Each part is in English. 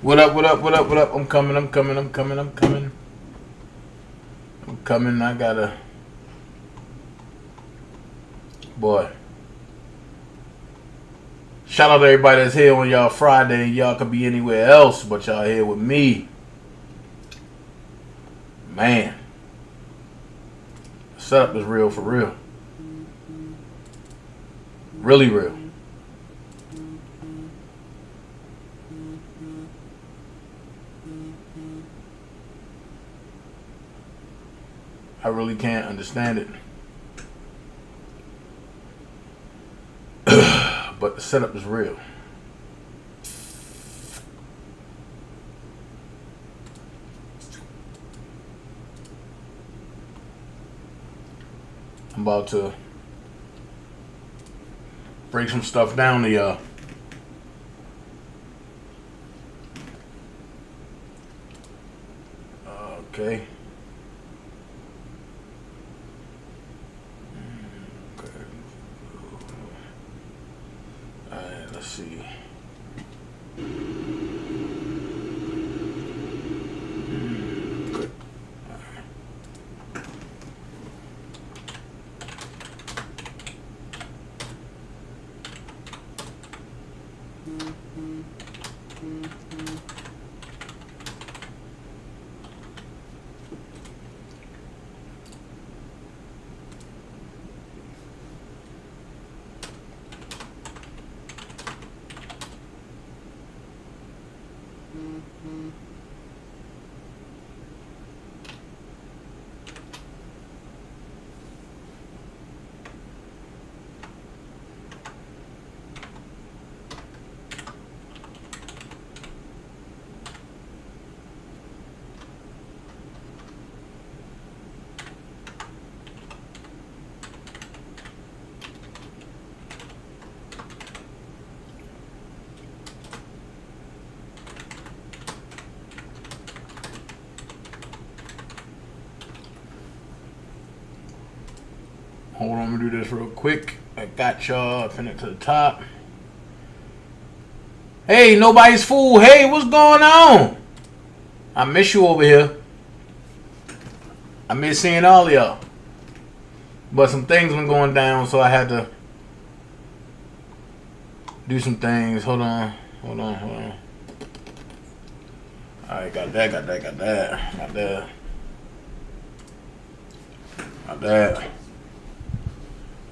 What up, what up, what up, what up? I'm coming, I'm coming, I'm coming, I'm coming. I'm coming, I gotta... Boy. Shout out to everybody that's here on y'all Friday. Y'all could be anywhere else, but y'all here with me. Man. The setup is real for real. Really real. I really can't understand it. But the setup is real. I'm about to break some stuff down to y'all. Okay. Let's see. Good. Hold on, I'm gonna do this real quick. I got y'all. Pin it to the top. Hey, nobody's fool. Hey, what's going on? I miss you over here. I miss seeing all of y'all. But some things been going down, so I had to do some things. Hold on. Hold on, hold on. Alright, got that, got that, got that. Got that. Got that.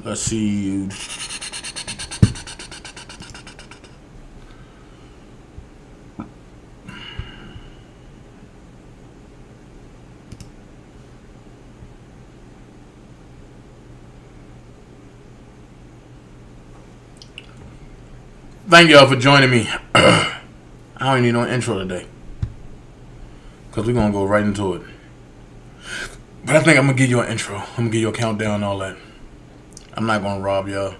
Let's see you. Thank y'all for joining me. I don't need no intro today, because we're going to go right into it. But I think I'm going to give you an intro. I'm going to give you a countdown and all that. I'm not going to rob y'all.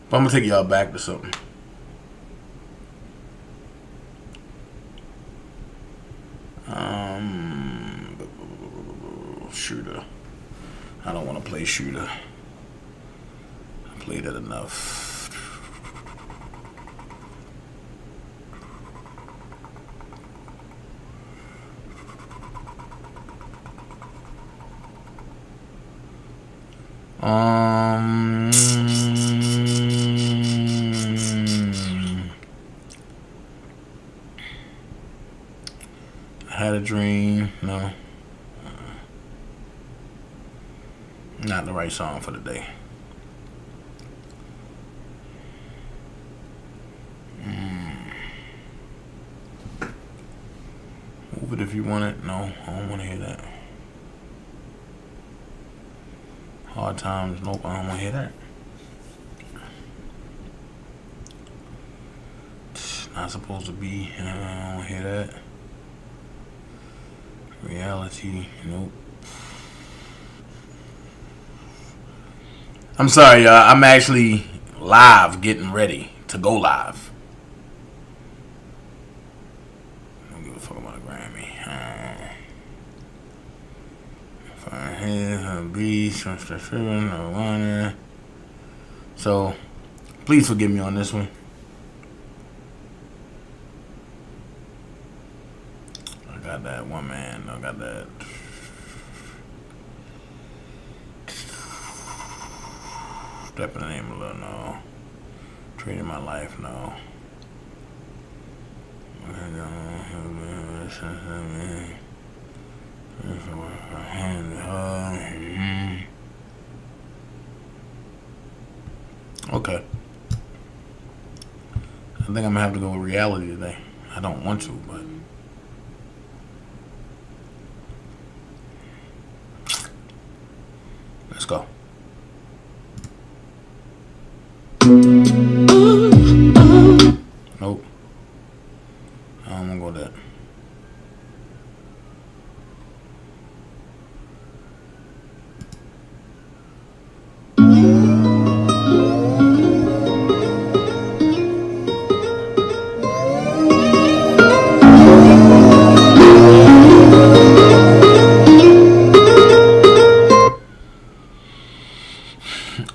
But I'm going to take y'all back to something. Shooter. I don't want to play shooter. I played it enough. I had a dream. No. Not the right song for the day. Move it if you want it. No, I don't want to hear that. Hard times. Nope, I don't want to hear that. It's not supposed to be. I don't want to hear that. Reality. Nope. I'm sorry, y'all. I'm actually live getting ready to go live. I don't give a fuck about a Grammy. So, please forgive me on this one. that one man. I got that. Step in the name of love, no. Treating my life, no. Okay. I think I'm gonna have to go with reality today. I don't want to, but let's go. Nope. I'm gonna go with that.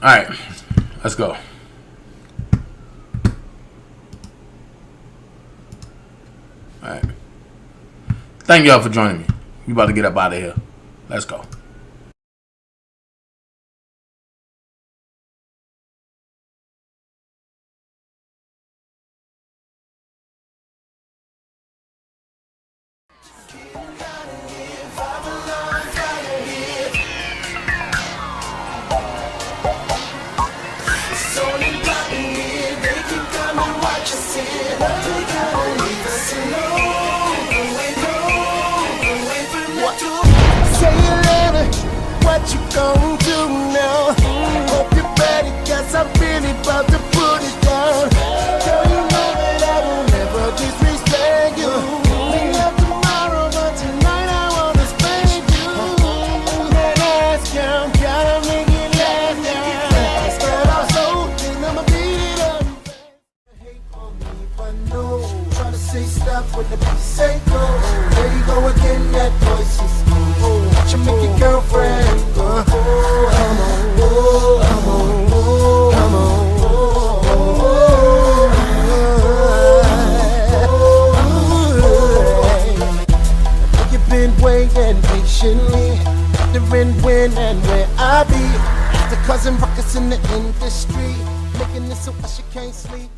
All right, let's go. All right. Thank y'all for joining me. We about to get up out of here. Let's go. What you gon' do now? Hope you're ready, cause I'm really about to put it down. Girl, you know that I will never disrespect you. We love tomorrow, but tonight I wanna spank you. That ass count, gotta make it last now. Girl, I'm so thin, I'ma beat it up. Hate on me, but no. Try to say stop when the beat say go. There you go again, that voice is watch you make your girlfriend go. Come on, come on, come on. You've been waiting patiently, wondering when and where I be. After causing ruckus in the industry, making this so she can't sleep.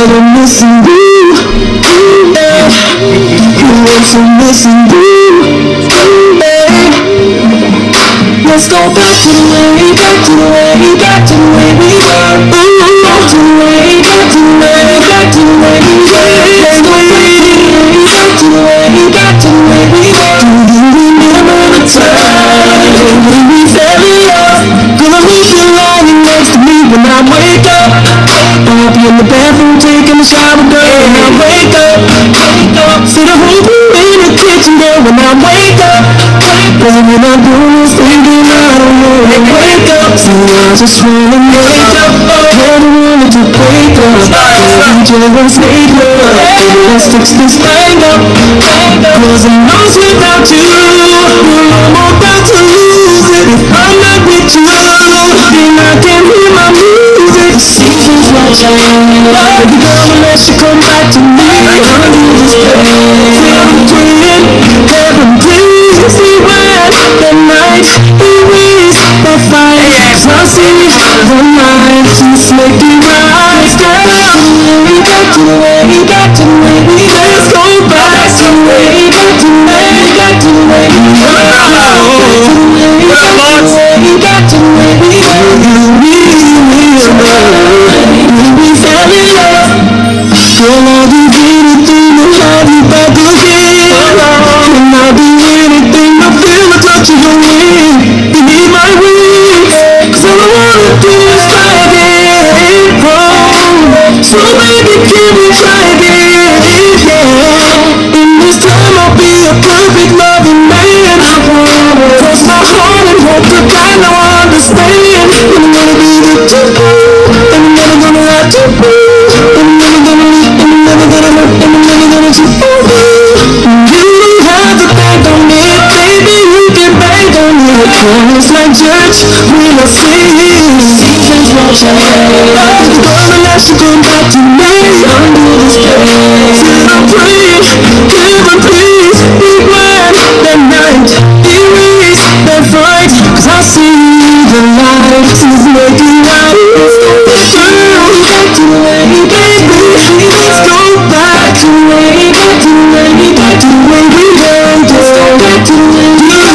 I'm missing you, yeah. I'm missing you, yeah. Let's go back to the way, back to the way, back to the way we were. Back to the way, back to the way, back to the way we were. Let's go back to the way, back to the way we were. Do you remember the time when we fell in love? Girl, I wish you lying next to me when I wake up. I'll be in the bathroom taking a shower, girl, when I wake up. See the whole crew in the kitchen, girl, when I wake up. Girl, when I'm doing this thinking I don't know when I wake up. So I just wanna wake up, girl, I wanna to wake up. Girl, we just need love, baby, let's fix this thing up. Cause I'm lost without you, I'm about to lose it. If I'm not with you, then I can't hear my music. Seasons won't change, baby girl, unless you come back to me. I'm in this place, I'm praying, heaven please see where the night erase the fight. I see the light, just make it right. Girl, back to the way, back to the way we were. Let's go back to the way, back to the way, back to the way we were. Back to the way, back to the way we were. When we fell in love, girl, I'll do anything to have you back again. And I'll do anything to feel the touch of your wing. You need my wings, cause all I wanna do is fly again. So baby, can we try again? Yeah. In this time I'll be a perfect loving man. Cross my heart and hope that I know I understand. And I'm gonna be the two, and I'm never gonna lie to you. And I'm never gonna leave, and I'm never gonna hurt, and I'm never gonna cheat on you. You don't have to bank on me, baby, you can bank on me. It's like church when I sing. Seasons what you hate. Cause girl, unless you come back to me, under this place. Said I'm praying, heaven please, be glad that night, erase that fight. Cause I see the light is making right. Girl, back to the way, baby. Let's go back to the way, back to the way, back to the way we were. Let's go back to the way we were.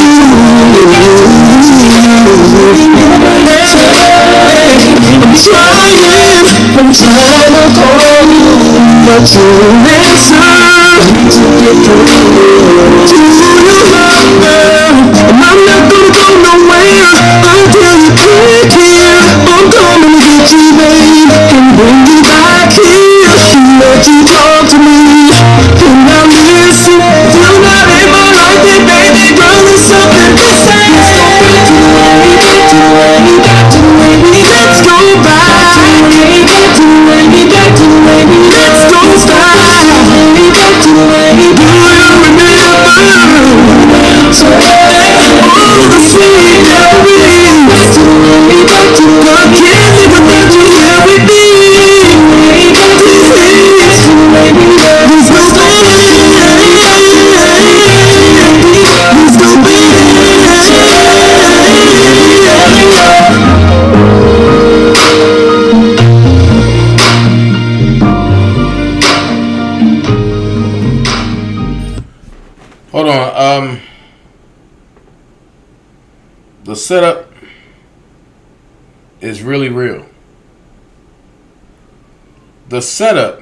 I'm trying to call you, but you answer. To get through to your heart, and I'm not gonna go nowhere until you get here. I'm coming to get you, babe, and bring you back here. Let you talk to me, and I'll listen. You're not in my life, then baby girl, there's something to say. Let's go back to the way, back to the way, back to the way. Let's go back to the way, back to the way, back to the way. Let's go back to the way, back to the way. Do you remember? So all the sweet memories. Back to the way, back to the way. I can't live without you here with me. Back to the way, back to the way. Let's go back. Let's go back. Hold on. The setup is really real. The setup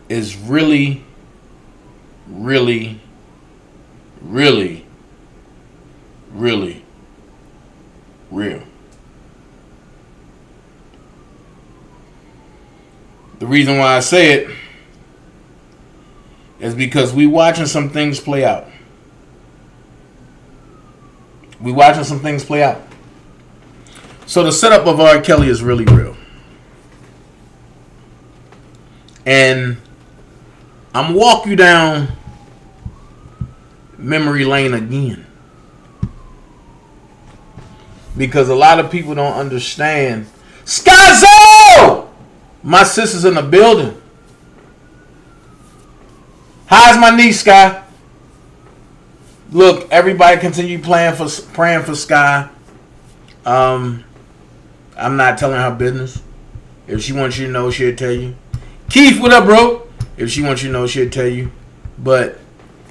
is really, really, really, really real. The reason why I say it is because we watching some things play out. We watching some things play out. So the setup of R. Kelly is really real. And I'm walk you down memory lane again. Because a lot of people don't understand. Skyzo! My sister's in the building. How's my niece, Sky? Look, everybody continue praying for Sky. I'm not telling her business. If she wants you to know, she'll tell you. Keith, what up, bro? If she wants you to know, she'll tell you. But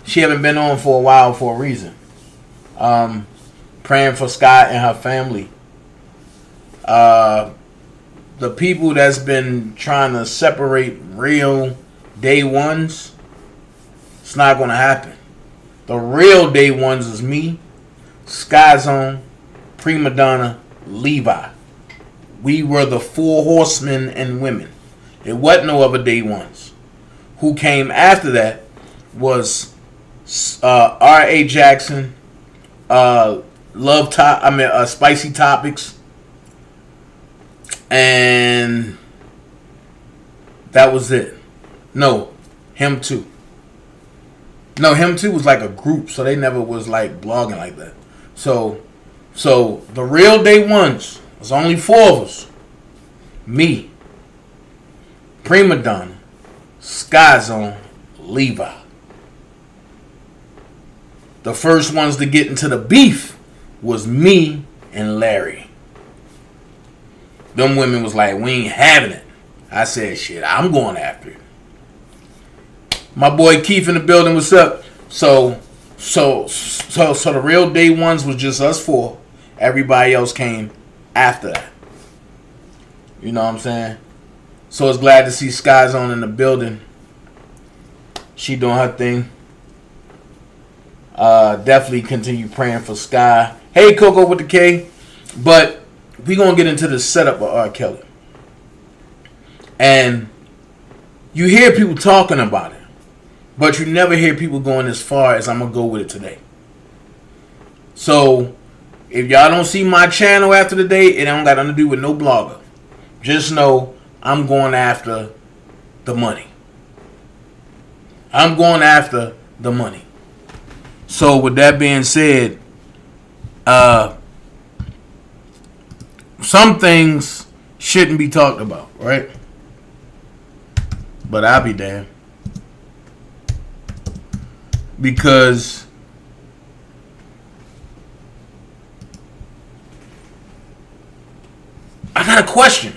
she haven't been on for a while for a reason. Praying for Sky and her family. The people that's been trying to separate real day ones, it's not going to happen. The real day ones is me, Sky Zone, Prima Donna, Levi. We were the 4 horsemen and women. It wasn't no other day ones. Who came after that was R.A. Jackson, Spicy Topics, and that was it. No, him too. No, him too was like a group, so they never was like blogging like that. So the real day ones was only 4 of us. Me, Prima Donna, Sky Zone, Levi. The first ones to get into the beef was me and Larry. Them women was like, we ain't having it. I said, shit, I'm going after it. My boy Keith in the building, what's up? So the real day ones was just us 4. Everybody else came after that. You know what I'm saying? So it's glad to see Sky Zone in the building. She doing her thing. Definitely continue praying for Sky. Hey, Coco with the K. But we gonna get into the setup of R. Kelly. And you hear people talking about it, but you never hear people going as far as I'm gonna go with it today. So if y'all don't see my channel after the day, it don't got nothing to do with no blogger. Just know I'm going after the money. I'm going after the money. So with that being said, some things shouldn't be talked about, right? But I'll be damned. Because I got a question.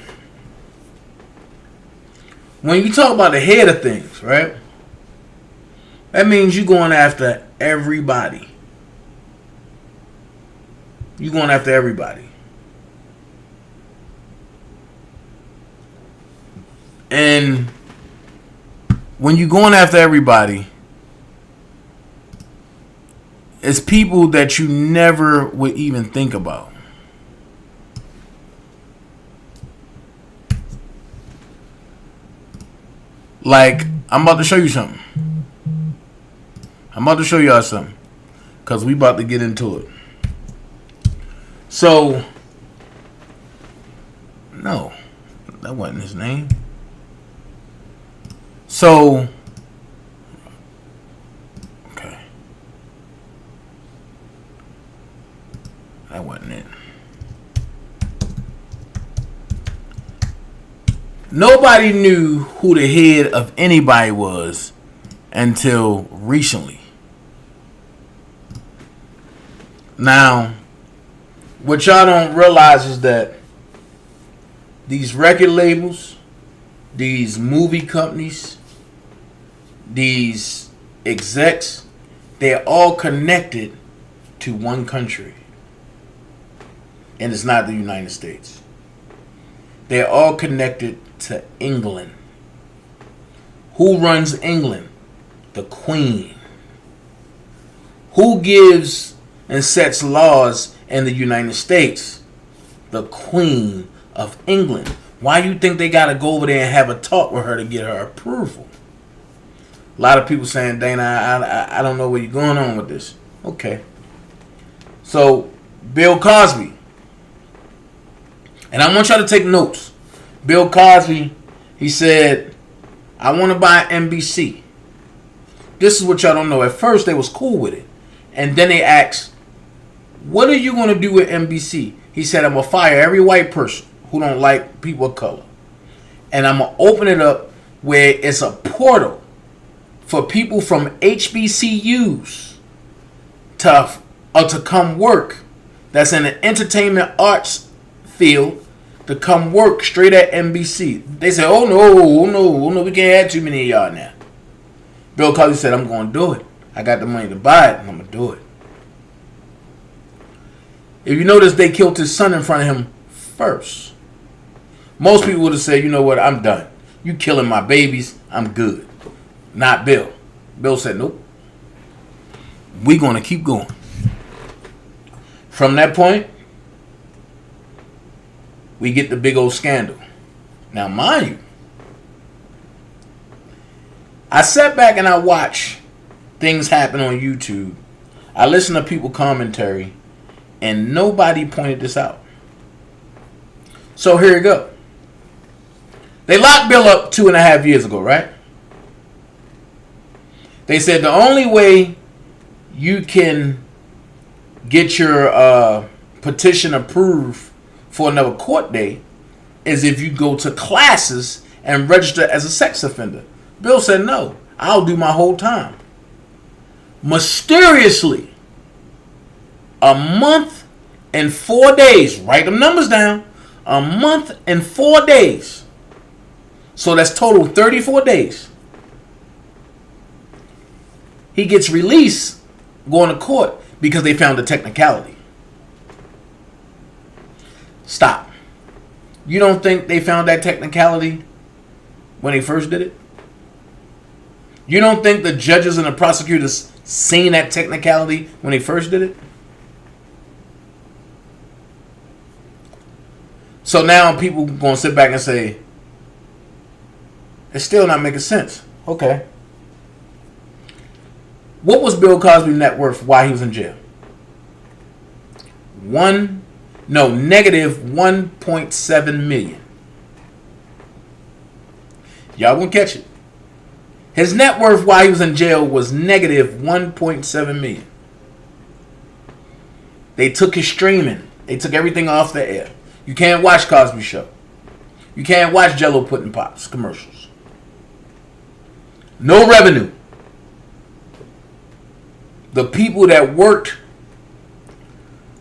When you talk about the head of things, right? That means you're going after everybody. You're going after everybody. And when you're going after everybody, it's people that you never would even think about. Like, I'm about to show you something. I'm about to show y'all something. Because we about to get into it. So, no, that wasn't his name. So, okay. That wasn't it. Nobody knew who the head of anybody was until recently. Now, what y'all don't realize is that these record labels, these movie companies, these execs, they're all connected to one country. And it's not the United States. They're all connected to England. Who runs England? The Queen. Who gives and sets laws in the United States? The Queen of England. Why you think they got to go over there and have a talk with her to get her approval? A lot of people saying, Dana, I don't know where you're going on with this. Okay. So, Bill Cosby. And I want y'all to take notes. Bill Cosby, he said, I want to buy NBC. This is what y'all don't know. At first, they was cool with it. And then they asked, what are you going to do with NBC? He said, I'm going to fire every white person who don't like people of color. And I'm going to open it up where it's a portal for people from HBCUs to come work. That's in the entertainment arts field to come work straight at NBC. They said, oh no, we can't have too many of y'all now. Bill Cosby said, I'm going to do it. I got the money to buy it, and I'm going to do it. If you notice, they killed his son in front of him first. Most people would have said, you know what, I'm done. You killing my babies, I'm good. Not Bill. Bill said, nope. We going to keep going. From that point, we get the big old scandal. Now, mind you, I sat back and I watched things happen on YouTube. I listened to people commentary, and nobody pointed this out. So here you go. They locked Bill up 2.5 years ago, right? They said the only way you can get your petition approved for another court date is if you go to classes and register as a sex offender. Bill said, no, I'll do my whole time. Mysteriously, a month and 4 days, write them numbers down, a month and 4 days. So that's total 34 days. He gets released going to court because they found a technicality. Stop. You don't think they found that technicality when they first did it? You don't think the judges and the prosecutors seen that technicality when they first did it? So now people going to sit back and say, it's still not making sense. Okay. What was Bill Cosby's net worth while he was in jail? Negative 1.7 million. Y'all gonna catch it. His net worth while he was in jail was negative 1.7 million. They took his streaming. They took everything off the air. You can't watch Cosby Show. You can't watch Jello Pudding Pops commercials. No revenue. The people that worked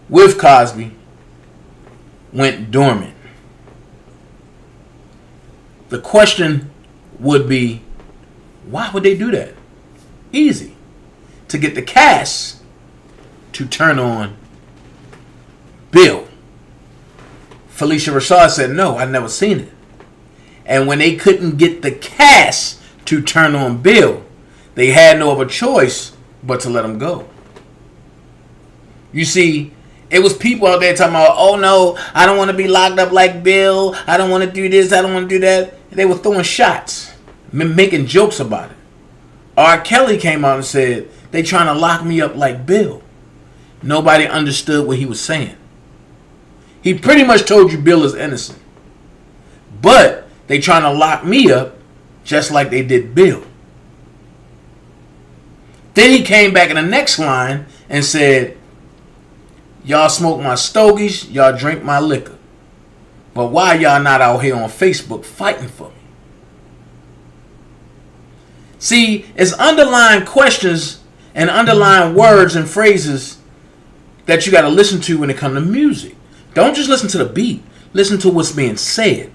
with Cosby went dormant. The question would be, why would they do that? Easy. To get the cast to turn on Bill. Felicia Rashad said, no, I've never seen it. And when they couldn't get the cast to turn on Bill, they had no other choice but to let him go. You see, it was people out there talking about, oh no, I don't want to be locked up like Bill. I don't want to do this. I don't want to do that. They were throwing shots, making jokes about it. R. Kelly came out and said, they trying to lock me up like Bill. Nobody understood what he was saying. He pretty much told you Bill is innocent. But they trying to lock me up just like they did Bill. Then he came back in the next line and said, y'all smoke my stogies, y'all drink my liquor. But why y'all not out here on Facebook fighting for me? See, it's underlying questions and underlying words and phrases that you got to listen to when it comes to music. Don't just listen to the beat. Listen to what's being said.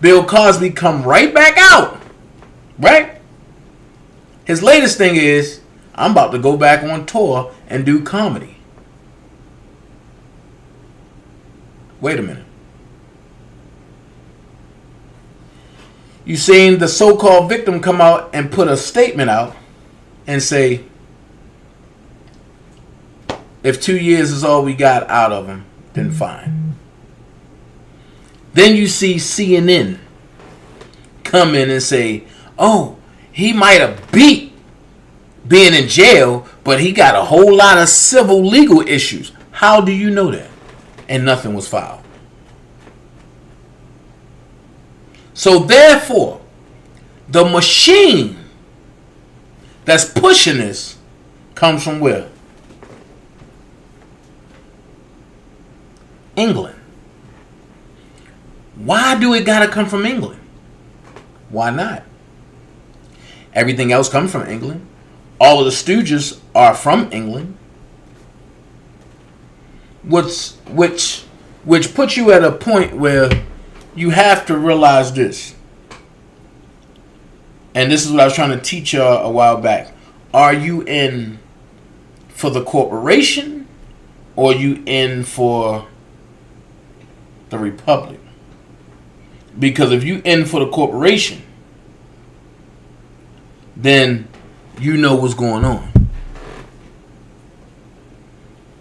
Bill Cosby come right back out. Right? His latest thing is, I'm about to go back on tour and do comedy. Wait a minute. You seen the so-called victim come out and put a statement out and say, if 2 years is all we got out of him, then fine. Then you see CNN come in and say, oh, he might have beat being in jail, but he got a whole lot of civil legal issues. How do you know that? And nothing was filed. So therefore, the machine that's pushing this comes from where? England. Why do it gotta come from England? Why not? Everything else comes from England. All of the Stooges are from England. Which puts you at a point where you have to realize this. And this is what I was trying to teach y'all a while back. Are you in for the corporation or are you in for the republic? Because if you in for the corporation, then you know what's going on.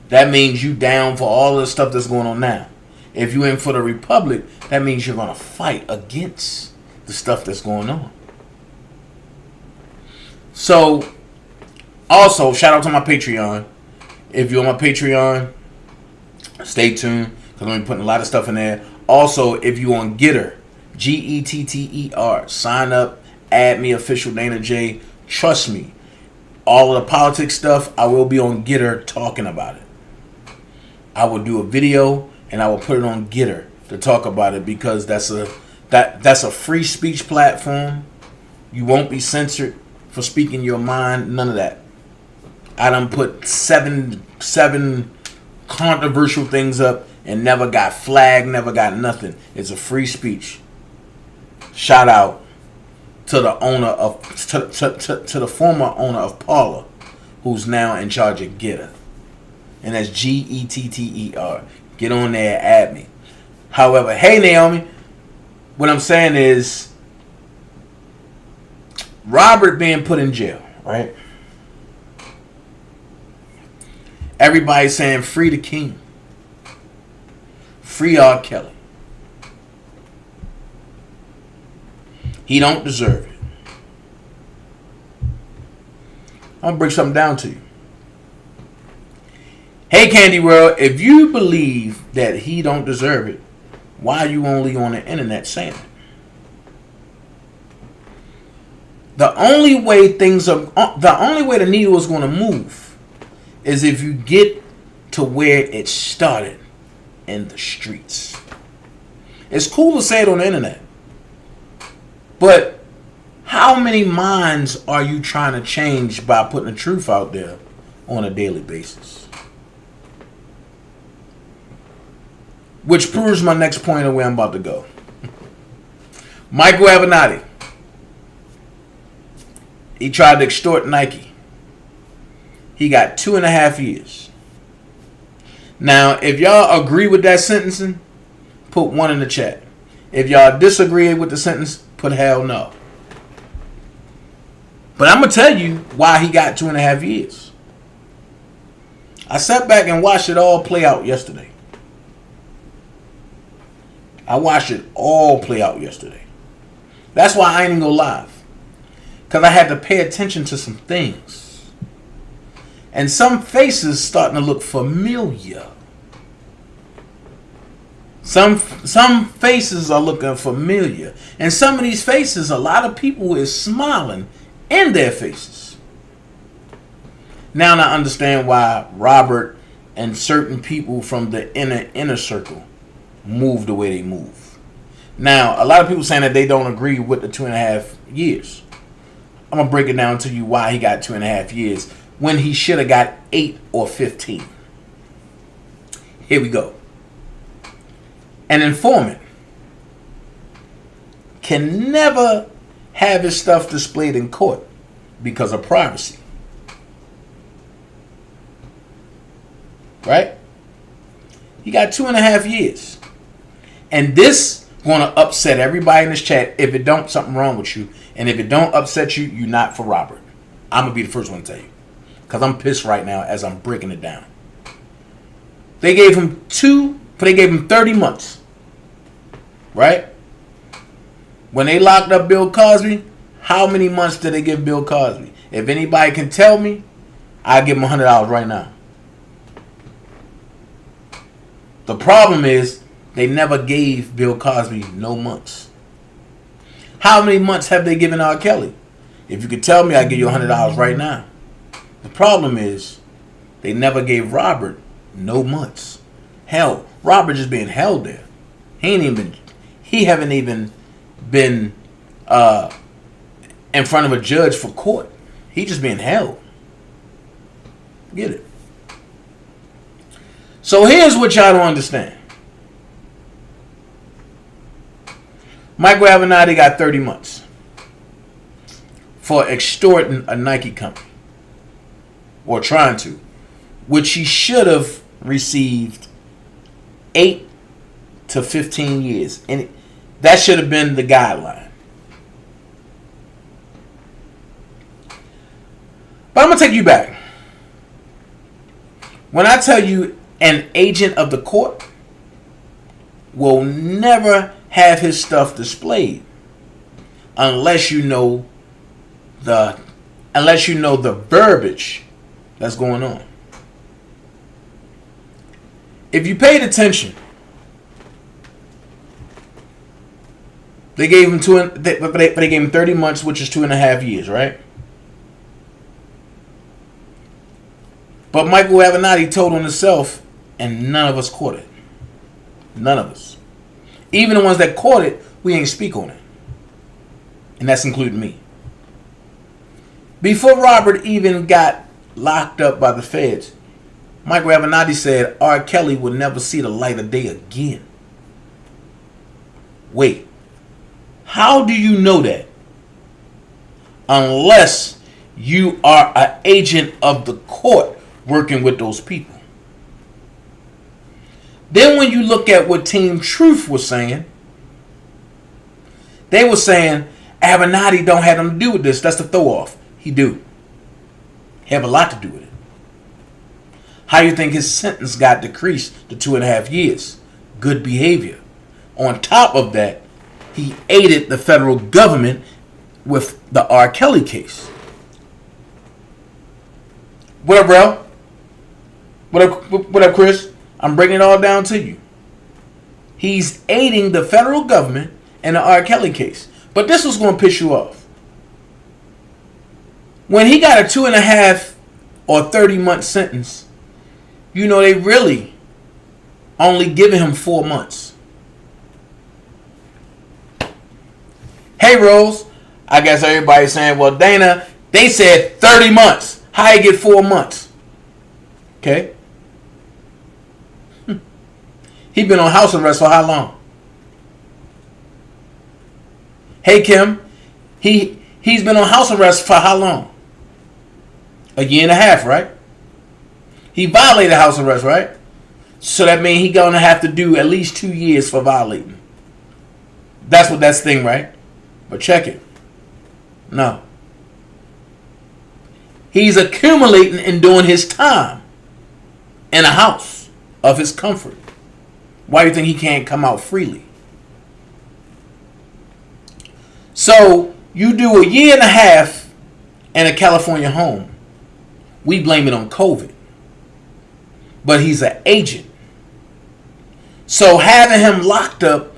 That means you down for all the stuff that's going on now. If you in for the republic, that means you're going to fight against the stuff that's going on. So, also, shout out to my Patreon. If you're on my Patreon, stay tuned, because I'm going to be putting a lot of stuff in there. Also, if you're on Getter, Getter, sign up, add me, official DanaJay. Trust me, all of the politics stuff, I will be on Getter talking about it. I will do a video and I will put it on Getter to talk about it, because that's a free speech platform. You won't be censored for speaking your mind. None of that. I done put seven controversial things up and never got flagged, never got nothing. It's a free speech. Shout out to the owner of to the former owner of Parler, who's now in charge of Getter, and that's Getter. Get on there, add me. However, hey Naomi, what I'm saying is, Robert being put in jail, right? Everybody's saying free the king, free R. Kelly. He don't deserve it. I'm gonna break something down to you. Hey Candy World, if you believe that he don't deserve it, why are you only on the internet saying it? The only way the needle is going to move is if you get to where it started in the streets. It's cool to say it on the internet, but how many minds are you trying to change by putting the truth out there on a daily basis? Which proves my next point of where I'm about to go. Michael Avenatti. He tried to extort Nike. He got 2.5 years. Now, if y'all agree with that sentencing, put 1 in the chat. If y'all disagree with the sentence, put hell no. But I'm going to tell you why he got 2.5 years. I sat back and watched it all play out yesterday. That's why I ain't go live. Because I had to pay attention to some things. And some faces starting to look familiar. Some faces are looking familiar. And some of these faces, a lot of people is smiling in their faces. Now I understand why Robert and certain people from the inner circle move the way they move. Now, a lot of people saying that they don't agree with the 2.5 years. I'm going to break it down to you why he got 2.5 years when he should have got 8 or 15. Here we go. An informant can never have his stuff displayed in court because of privacy. Right? He got 2.5 years. And this going to upset everybody in this chat. If it don't, something wrong with you. And if it don't upset you, you're not for Robert. I'm going to be the first one to tell you. Because I'm pissed right now as I'm breaking it down. They gave him 30 months. Right? When they locked up Bill Cosby, how many months did they give Bill Cosby? If anybody can tell me, I'll give him $100 right now. The problem is, they never gave Bill Cosby no months. How many months have they given R. Kelly? If you could tell me, I'll give you $100 right now. The problem is, they never gave Robert no months. Hell, Robert just being held there. He haven't even been in front of a judge for court. He just being held. Get it? So here's what y'all don't understand. Michael Avenatti got 30 months for extorting a Nike company. Or trying to. Which he should have received 8 to 15 years. And that should have been the guideline. But I'm going to take you back. When I tell you an agent of the court will never have his stuff displayed unless you know the verbiage that's going on. If you paid attention, they gave him they gave him 30 months, which is 2.5 years, right? But Michael Avenatti told on himself, and none of us caught it. None of us. Even the ones that caught it, we ain't speak on it. And that's including me. Before Robert even got locked up by the feds, Michael Avenatti said R. Kelly would never see the light of day again. Wait. How do you know that? Unless you are an agent of the court working with those people. Then when you look at what Team Truth was saying, they were saying Avenatti don't have nothing to do with this. That's the throw off. He do. He have a lot to do with it. How you think his sentence got decreased to 2.5 years? Good behavior. On top of that, he aided the federal government with the R. Kelly case. What up, bro? What up, Chris? I'm breaking it all down to you. He's aiding the federal government in the R. Kelly case. But this was going to piss you off. When he got a 2.5 or 30-month sentence, you know they really only giving him 4 months. Hey, Rose. I guess everybody's saying, well, Dana, they said 30 months. How you get 4 months? Okay. He been on house arrest for how long? Hey, Kim. He's been on house arrest for how long? A year and a half, right? He violated house arrest, right? So that means he's gonna have to do at least 2 years for violating. That's what that's thing, right? But check it. No. He's accumulating and doing his time in a house of his comfort. Why do you think he can't come out freely? So you do a year and a half in a California home. We blame it on COVID. But he's an agent. So having him locked up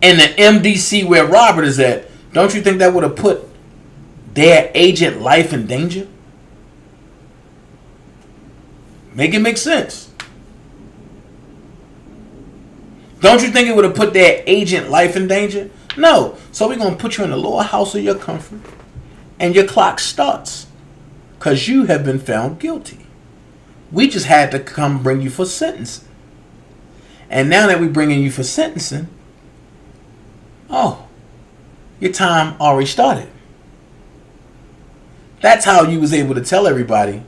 in the MDC where Robert is at, don't you think that would have put their agent life in danger? Make it make sense. Don't you think it would have put their agent life in danger? No. So we're going to put you in the lower house of your comfort and your clock starts because you have been found guilty. We just had to come bring you for sentencing. And now that we're bringing you for sentencing, oh, your time already started. That's how you was able to tell everybody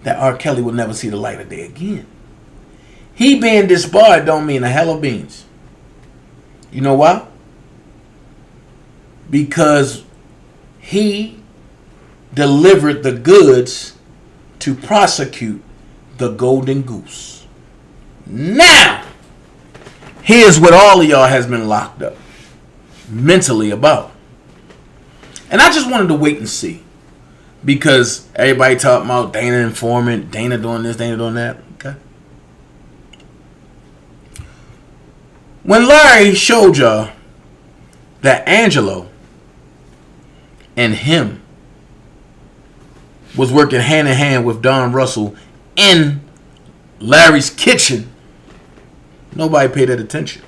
that R. Kelly will never see the light of day again. He being disbarred don't mean a hell of beans. You know why? Because he delivered the goods to prosecute the golden goose. Now, here's what all of y'all has been locked up mentally about. And I just wanted to wait and see. Because everybody talking about Dana informant, Dana doing this, Dana doing that. Okay. When Larry showed y'all that Angelo and him was working hand in hand with Don Russell in Larry's kitchen, nobody paid that attention.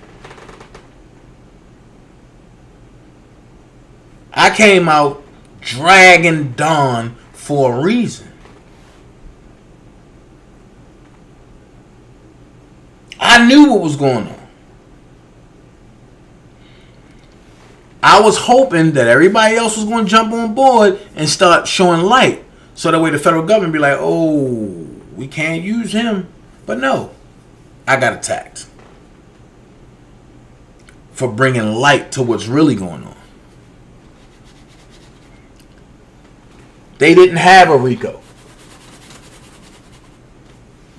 I came out dragging Don for a reason. I knew what was going on. I was hoping that everybody else was going to jump on board and start showing light. So that way the federal government be like, oh, we can't use him. But no, I got attacked for bringing light to what's really going on. They didn't have a RICO.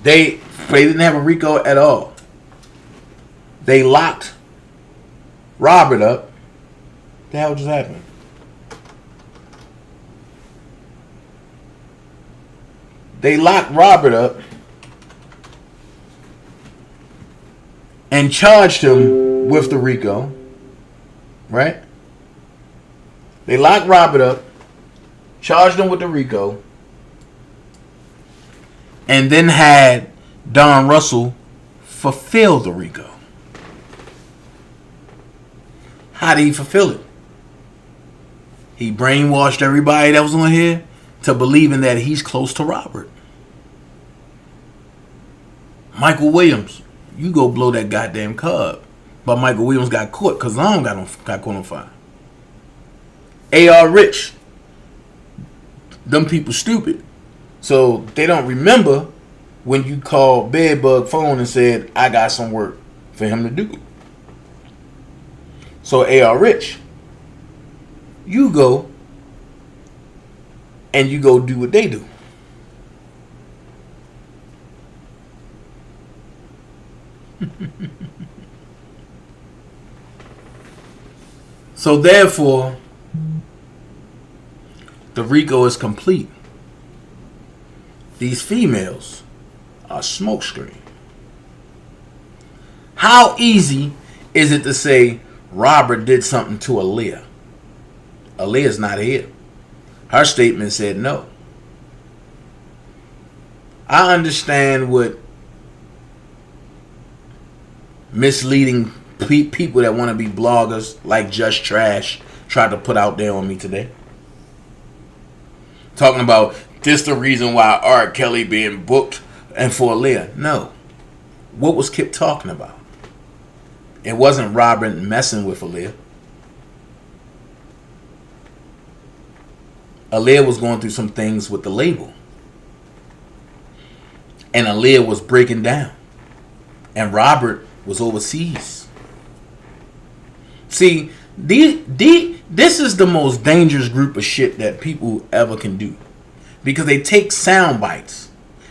They didn't have a RICO at all. They locked Robert up. What the hell just happened? They locked Robert up and charged him with the RICO. Right? They locked Robert up, charged him with the RICO, and then had Don Russell fulfill the RICO. How did he fulfill it? He brainwashed everybody that was on here to believing that he's close to Robert. Michael Williams, you go blow that goddamn cub. But Michael Williams got caught because I got caught on fire. A.R. Rich, them people stupid. So they don't remember when you called Bedbug phone and said, I got some work for him to do. So A.R. Rich, you go and you go do what they do. So therefore, the RICO is complete. These females are smokescreen. How easy is it to say Robert did something to Aaliyah? Aaliyah's not here. Her statement said no. I understand what misleading people that want to be bloggers like Just Trash tried to put out there on me today. Talking about this the reason why R. Kelly being booked and for Aaliyah. No. What was Kip talking about? It wasn't Robert messing with Aaliyah. Aaliyah was going through some things with the label. And Aaliyah was breaking down. And Robert was overseas. See, this is the most dangerous group of shit that people ever can do. Because they take sound bites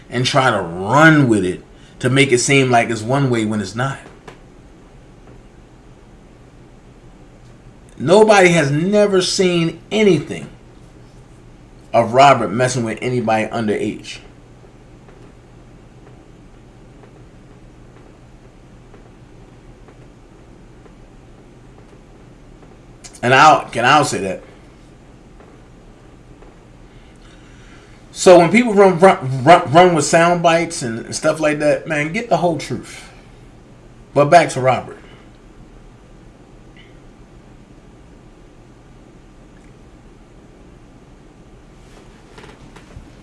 and try to run with it to make it seem like it's one way when it's not. Nobody has never seen anything of Robert messing with anybody underage. And I'll say that. So when people run with sound bites and stuff like that, man, get the whole truth. But back to Robert.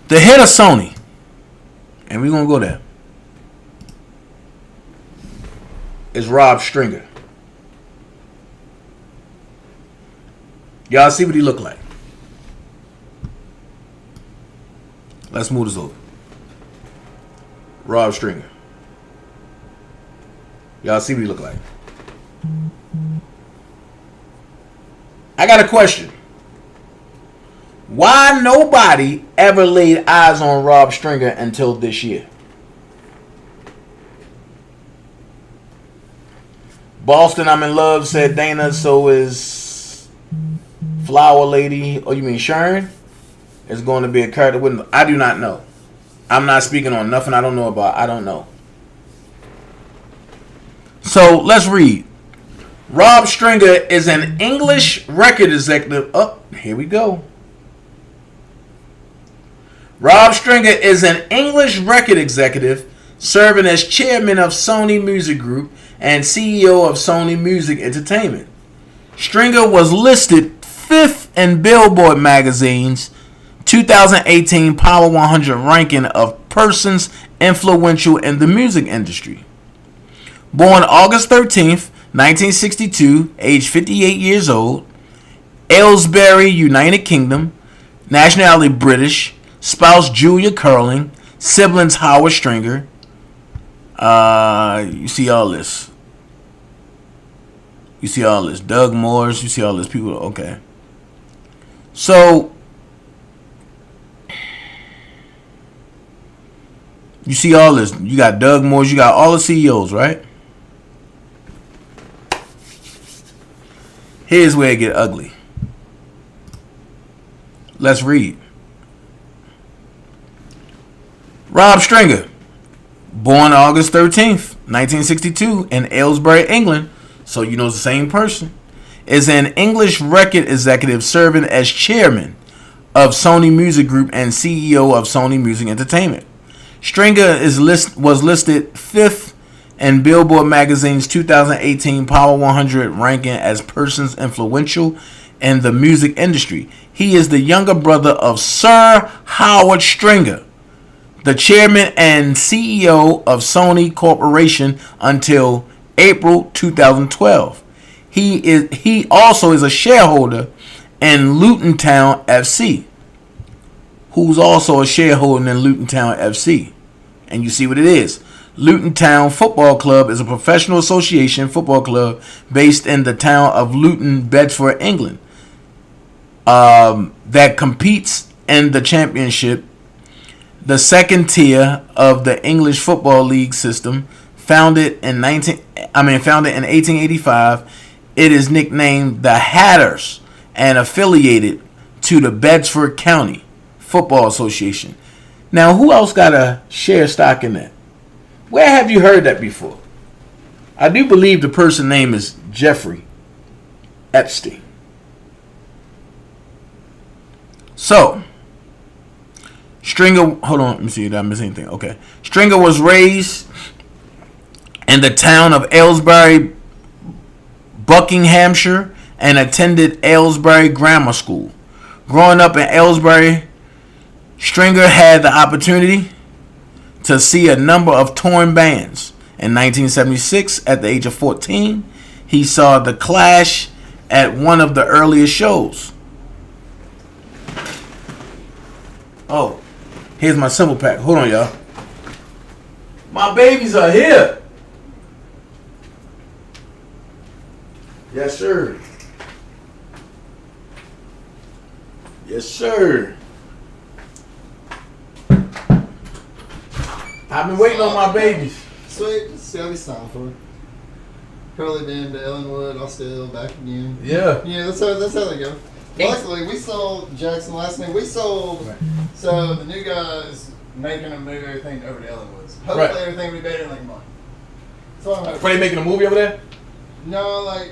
The head of Sony, and we're going to go there, is Rob Stringer. Y'all see what he look like? Let's move this over. Rob Stringer. Y'all see what he look like? I got a question. Why nobody ever laid eyes on Rob Stringer until this year? Boston, I'm in love, said Dana. So is Flower Lady. Oh, you mean Sharon? Is going to be a character with. I do not know. I'm not speaking on nothing I don't know about. I don't know. So let's read. Rob Stringer is an English record executive. Oh, here we go. Rob Stringer is an English record executive serving as chairman of Sony Music Group and CEO of Sony Music Entertainment. Stringer was listed 5th in Billboard magazine's 2018 Power 100 ranking of persons influential in the music industry. Born August 13th, 1962, age 58 years old, Aylesbury, United Kingdom, nationality British, spouse Julia Curling, siblings Howard Stringer. You see all this. You see all this. Doug Morris, you see all this people. Okay. So, you see all this. You got Doug Morris, you got all the CEOs, right? Here's where it get ugly. Let's read. Rob Stringer, born August 13th, 1962 in Aylesbury, England, so you know it's the same person, is an English record executive serving as chairman of Sony Music Group and CEO of Sony Music Entertainment. Stringer was listed 5th in Billboard magazine's 2018 Power 100 ranking as persons influential in the music industry. He is the younger brother of Sir Howard Stringer, the chairman and CEO of Sony Corporation until April 2012. He also is a shareholder in Luton Town FC, who's also a shareholder in Luton Town FC. And you see what it is. Luton Town Football Club is a professional association football club based in the town of Luton, Bedford, England, that competes in the Championship, the second tier of the English Football League system. Founded in 1885, it is nicknamed the Hatters and affiliated to the Bedford County Football Association. Now, who else got a share stock in that? Where have you heard that before? I do believe the person's name is Jeffrey Epstein. So, Stringer, hold on, let me see if I miss anything. Okay. Stringer was raised in the town of Aylesbury, Buckinghamshire, and attended Aylesbury Grammar School. Growing up in Aylesbury, Stringer had the opportunity to see a number of touring bands. In 1976, at the age of 14, he saw The Clash at one of the earliest shows. Oh, here's my simple pack. Hold on, y'all. My babies are here. Yes, sir. Yes, sir. I've been waiting on my babies. Sweet, let's see how we sound for it. Probably been to Ellenwood, Austell, back again. Yeah. Yeah, that's how they go. Luckily, we sold Jackson last name. We sold, so the new guy's making them move everything over to Ellenwood's. Hopefully everything will be better in like a month. So I'm hoping. Are they making a movie over there? No, like,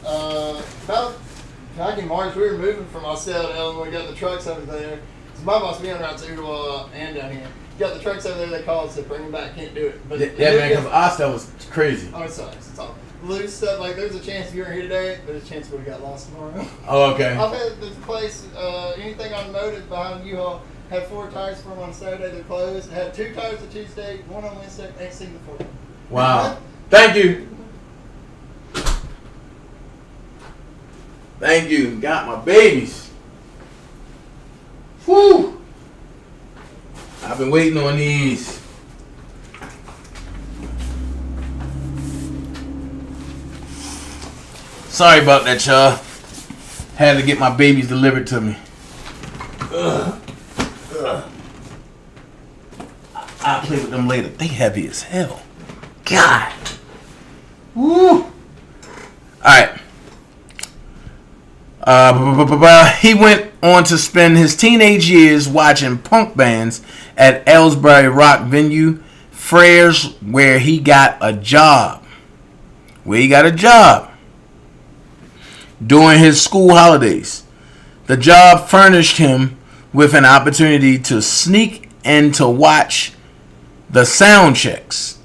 about back in March, we were moving from Austell to Ellenwood, got the trucks over there. So my boss being around to Ottawa and down here. Got the trucks over there, they called, said bring them back, can't do it. But yeah, man, because Austell was crazy. Oh, it sucks. It's all loose stuff. Like, there's a chance if you weren't here today, there's a chance we would have got lost tomorrow. Oh, okay. I've had this place, anything automotive behind U-Haul, had 4 tires for them on Saturday, they're closed. Had 2 tires on Tuesday, 1 on Wednesday, ain't seen the 4th. Wow. Thank you. Thank you. Got my babies. Whew. I've been waiting on these. Sorry about that, y'all. Had to get my babies delivered to me. I'll play with them later. They heavy as hell. God. Woo. Alright. He went on to spend his teenage years watching punk bands at Aylesbury rock venue Freres, where he got a job. During his school holidays. The job furnished him with an opportunity to sneak in to watch the sound checks.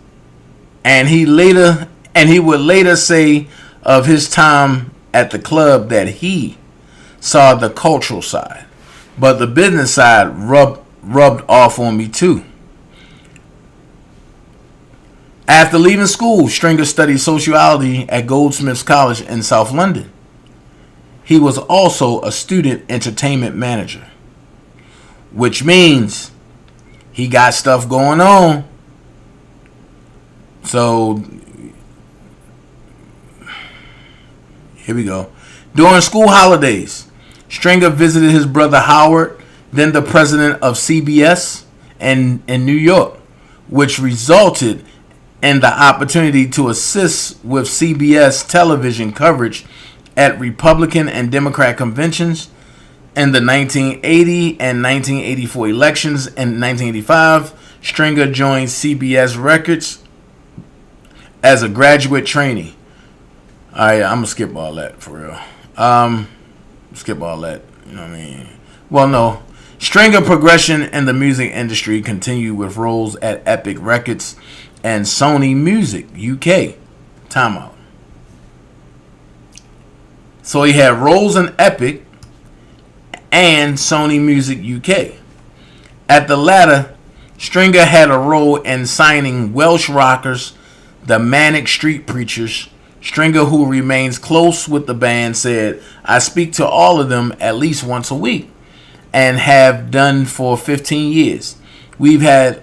And he would later say of his time at the club that he saw the cultural side, but the business side rubbed off on me too. After leaving school, Stringer studied sociology at Goldsmiths College in South London. He was also a student entertainment manager, which means he got stuff going on. So here we go. During school holidays, Stringer visited his brother Howard, then the president of CBS in New York, which resulted in the opportunity to assist with CBS television coverage at Republican and Democrat conventions in the 1980 and 1984 elections. In 1985, Stringer joined CBS Records as a graduate trainee. Alright, I'm gonna skip all that for real. Skip all that. You know what I mean? Well, no. Stringer progression in the music industry continued with roles at Epic Records and Sony Music UK. Timeout. So he had roles in Epic and Sony Music UK. At the latter, Stringer had a role in signing Welsh rockers, the Manic Street Preachers. Stringer, who remains close with the band, said, "I speak to all of them at least once a week and have done for 15 years. We've had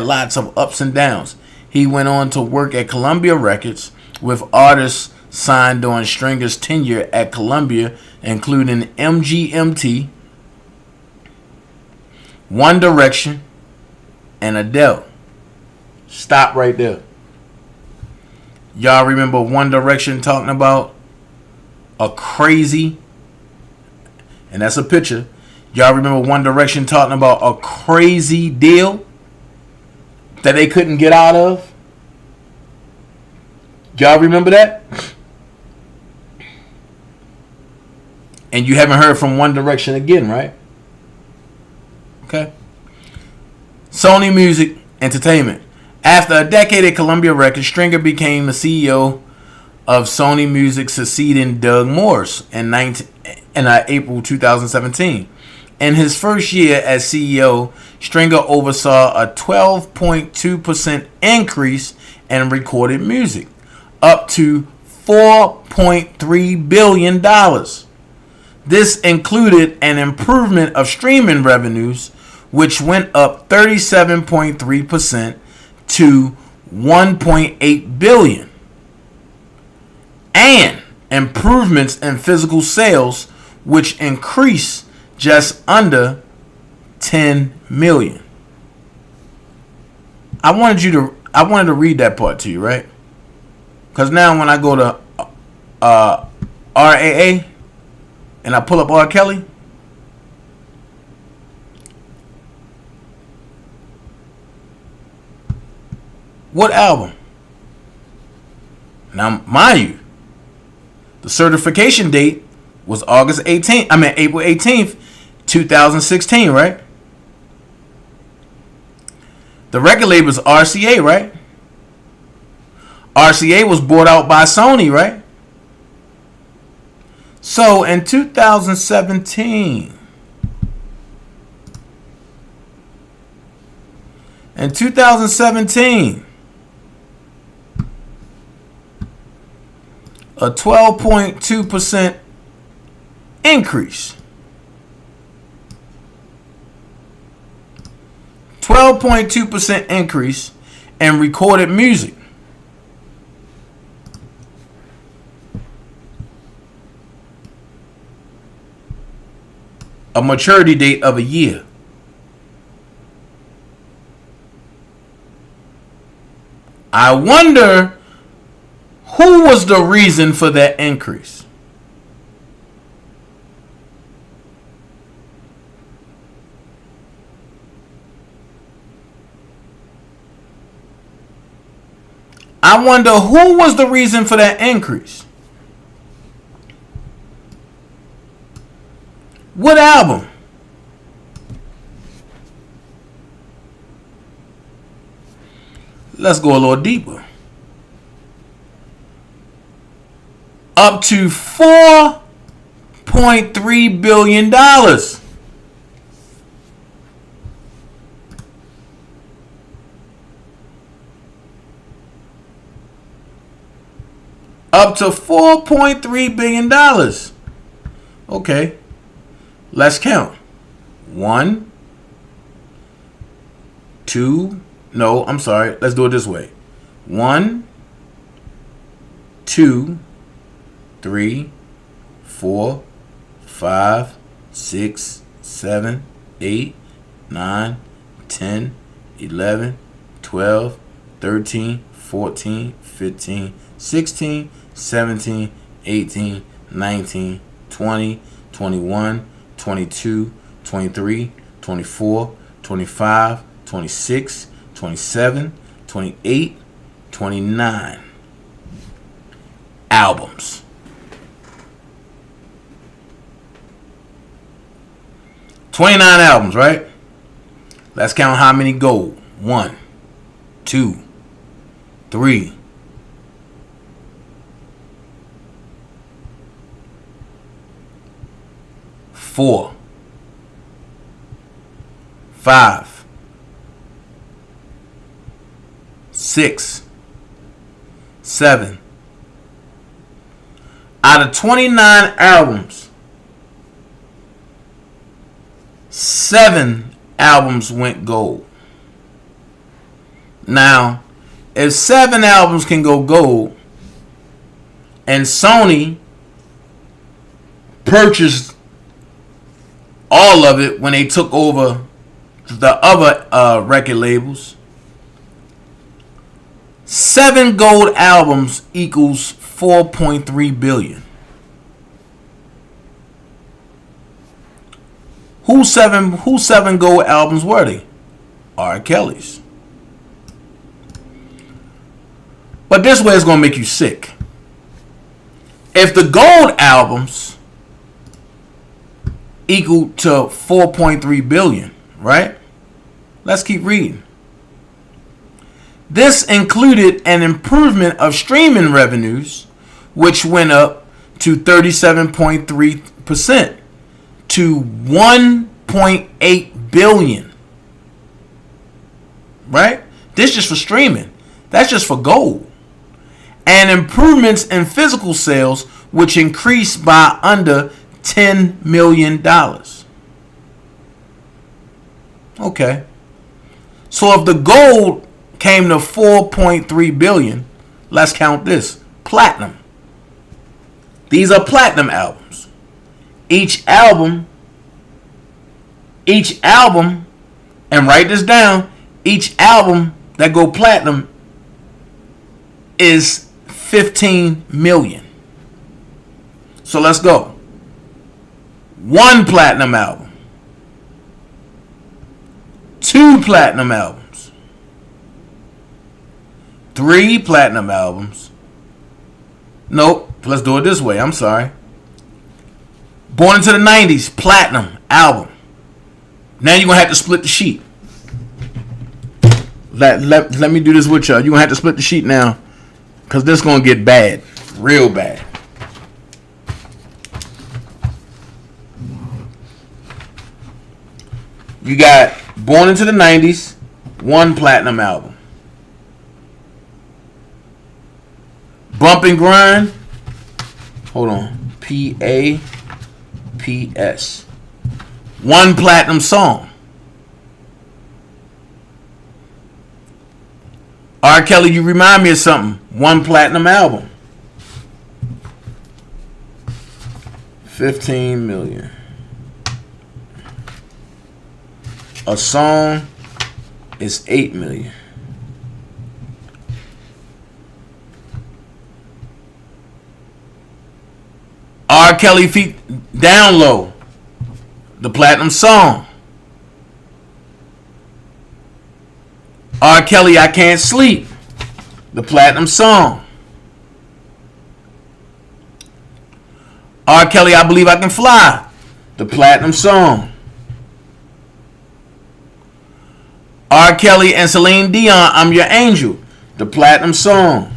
lots of ups and downs." He went on to work at Columbia Records with artists signed during Stringer's tenure at Columbia, including MGMT, One Direction, and Adele. Stop right there. Y'all remember One Direction talking about a crazy, and that's a picture. Y'all remember One Direction talking about a crazy deal that they couldn't get out of? Y'all remember that? And you haven't heard from One Direction again, right? Okay. Sony Music Entertainment. After a decade at Columbia Records, Stringer became the CEO of Sony Music, succeeding Doug Morse in April 2017. In his first year as CEO, Stringer oversaw a 12.2% increase in recorded music, up to $4.3 billion. This included an improvement of streaming revenues, which went up 37.3% to $1.8 billion, and improvements in physical sales, which increased just under 10 million. I wanted to read that part to you, right? Because now when I go to RAA and I pull up R. Kelly, what album? Now, mind you, the certification date was April 18th, 2016, right? The record label is RCA, right? RCA was bought out by Sony, right? So in 2017, a 12.2% increase. 12.2% increase in recorded music. A maturity date of a year. I wonder who was the reason for that increase. I wonder who was the reason for that increase. What album? Let's go a little deeper. Up to $4.3 billion. Up to $4.3 billion. Okay. Let's count. 1, 2. No, I'm sorry. Let's do it this way. 1, 2, 3, 4, 5, 6, 7, 8, 9, 10, 11, 12, 13, 14, 15, 16, 17, 18, 19, 20, 21, 22, 23, 24, 25, 26, 27, 28, 29 albums. $29 albums, right? Let's count how many gold. 1, 2, 3, 4, 5, 6, 7. Out of 29 albums, 7 albums went gold. Now, if 7 albums can go gold, and Sony purchased all of it when they took over the other record labels, 7 gold albums equals $4.3 billion. Whose seven gold albums were they? R. Kelly's. But this way it's gonna make you sick. If the gold albums equal to $4.3 billion, right? Let's keep reading. This included an improvement of streaming revenues, which went up to 37.3% to $1.8 billion. Right? This just for streaming. That's just for gold. And improvements in physical sales, which increased by under $10 million. Okay. So if the gold came to 4.3 billion, let's count this. Platinum. These are platinum albums. Each album, and write this down, each album that go platinum is 15 million. So let's go. 1 platinum album. 2 platinum albums. 3 platinum albums. Nope. Let's do it this way. I'm sorry. Born into the 90s, platinum album. Now you're going to have to split the sheet. Let me do this with y'all. You're going to have to split the sheet now, because this is going to get bad. Real bad. You got Born into the 90s, 1 platinum album. Bump and Grind. Hold on. PAPS. 1 platinum song. R. Kelly, You Remind Me of Something. 1 platinum album. 15 million. A song is 8 million. R. Kelly feat Down Low, the platinum song. R. Kelly, I Can't Sleep, the platinum song. R. Kelly, I Believe I Can Fly, the platinum song. R. Kelly and Celine Dion, I'm Your Angel, the platinum song.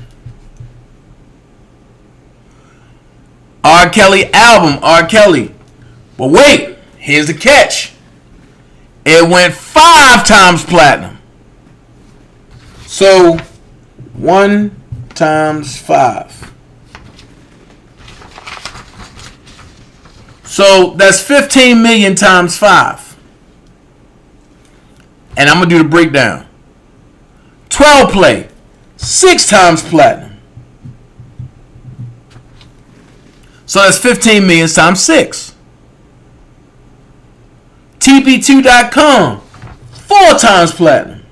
R. Kelly album, R. Kelly. But wait, here's the catch. It went 5 times platinum. So 1 times 5. So that's 15 million times 5. And I'm going to do the breakdown. 12 play, 6 times platinum. So that's 15 million times 6. TP2.com, 4 times platinum.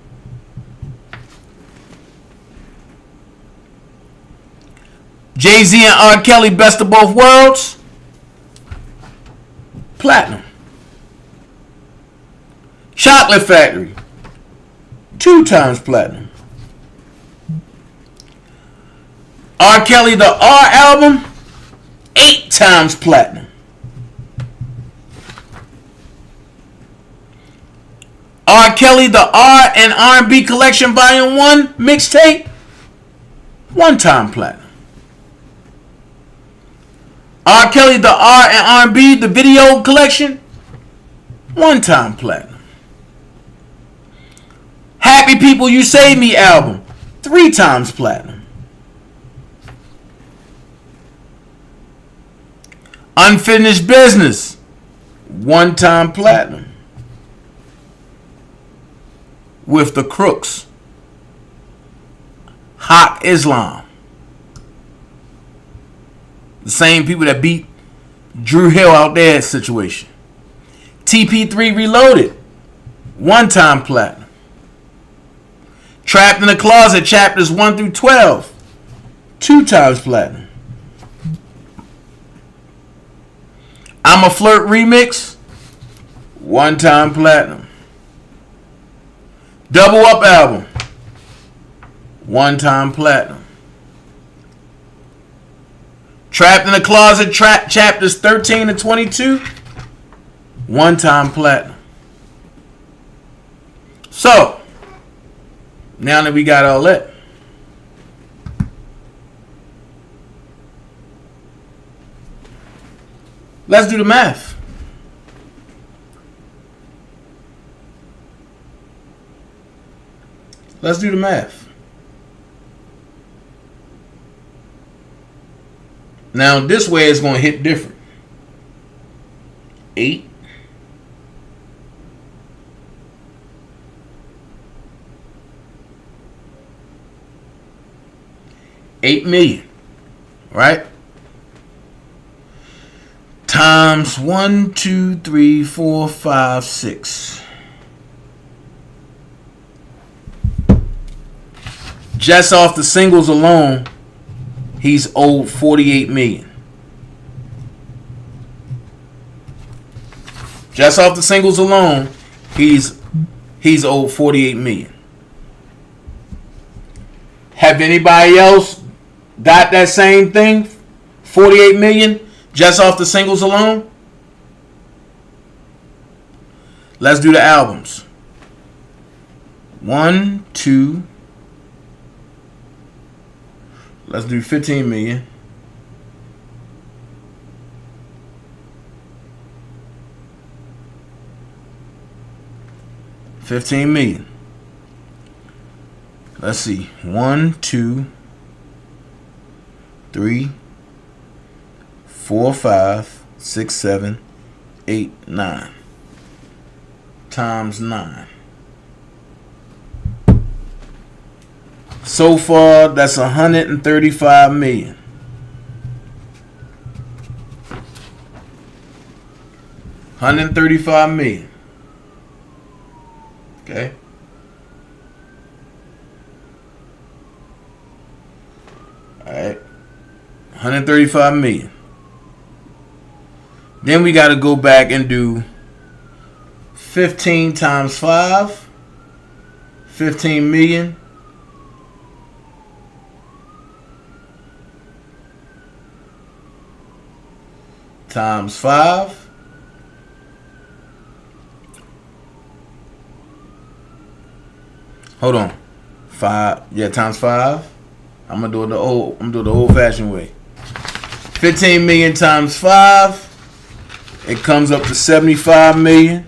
Jay-Z and R. Kelly, Best of Both Worlds, platinum. Chocolate Factory, 2 times platinum. R. Kelly, the R album, 8 times platinum. R. Kelly, the R and R&B Collection Volume 1 mixtape, 1 time platinum. R. Kelly, the R and R&B, the video collection, 1 time platinum. Happy People You Save Me album, 3 times platinum. Unfinished Business, 1 time platinum. With the Crooks, Hawk Islam, the same people that beat Drew Hill out there situation. TP3 Reloaded, 1 time platinum. Trapped in the Closet, chapters 1 through 12, 2 times platinum. I'm a Flirt remix, 1 time platinum. Double Up album, 1 time platinum. Trapped in the Closet, chapters 13 to 22, 1 time platinum. So, Now that we got all that, let's do the math. Let's do the math. Now this way it's going to hit different. 8. $8 million, right? Times 1, 2, 3, 4, 5, 6. Just off the singles alone, he's owed $48 million. Just off the singles alone, he's owed $48 million. Have anybody else got that same thing? $48 million just off the singles alone? Let's do the albums. 1, 2. Let's do 15 million. $15 million. Let's see. 1, 2, 3, 4, 5, 6, 7, 8, 9. Times 9. So far, that's $135 million. $135 million. Okay. All right. $135 million. Then we got to go back and do 15 times 5. 15 million. Times 5. Hold on. 5. Yeah, times 5. I'm gonna do it the old-fashioned way. 15 million times 5. It comes up to 75 million.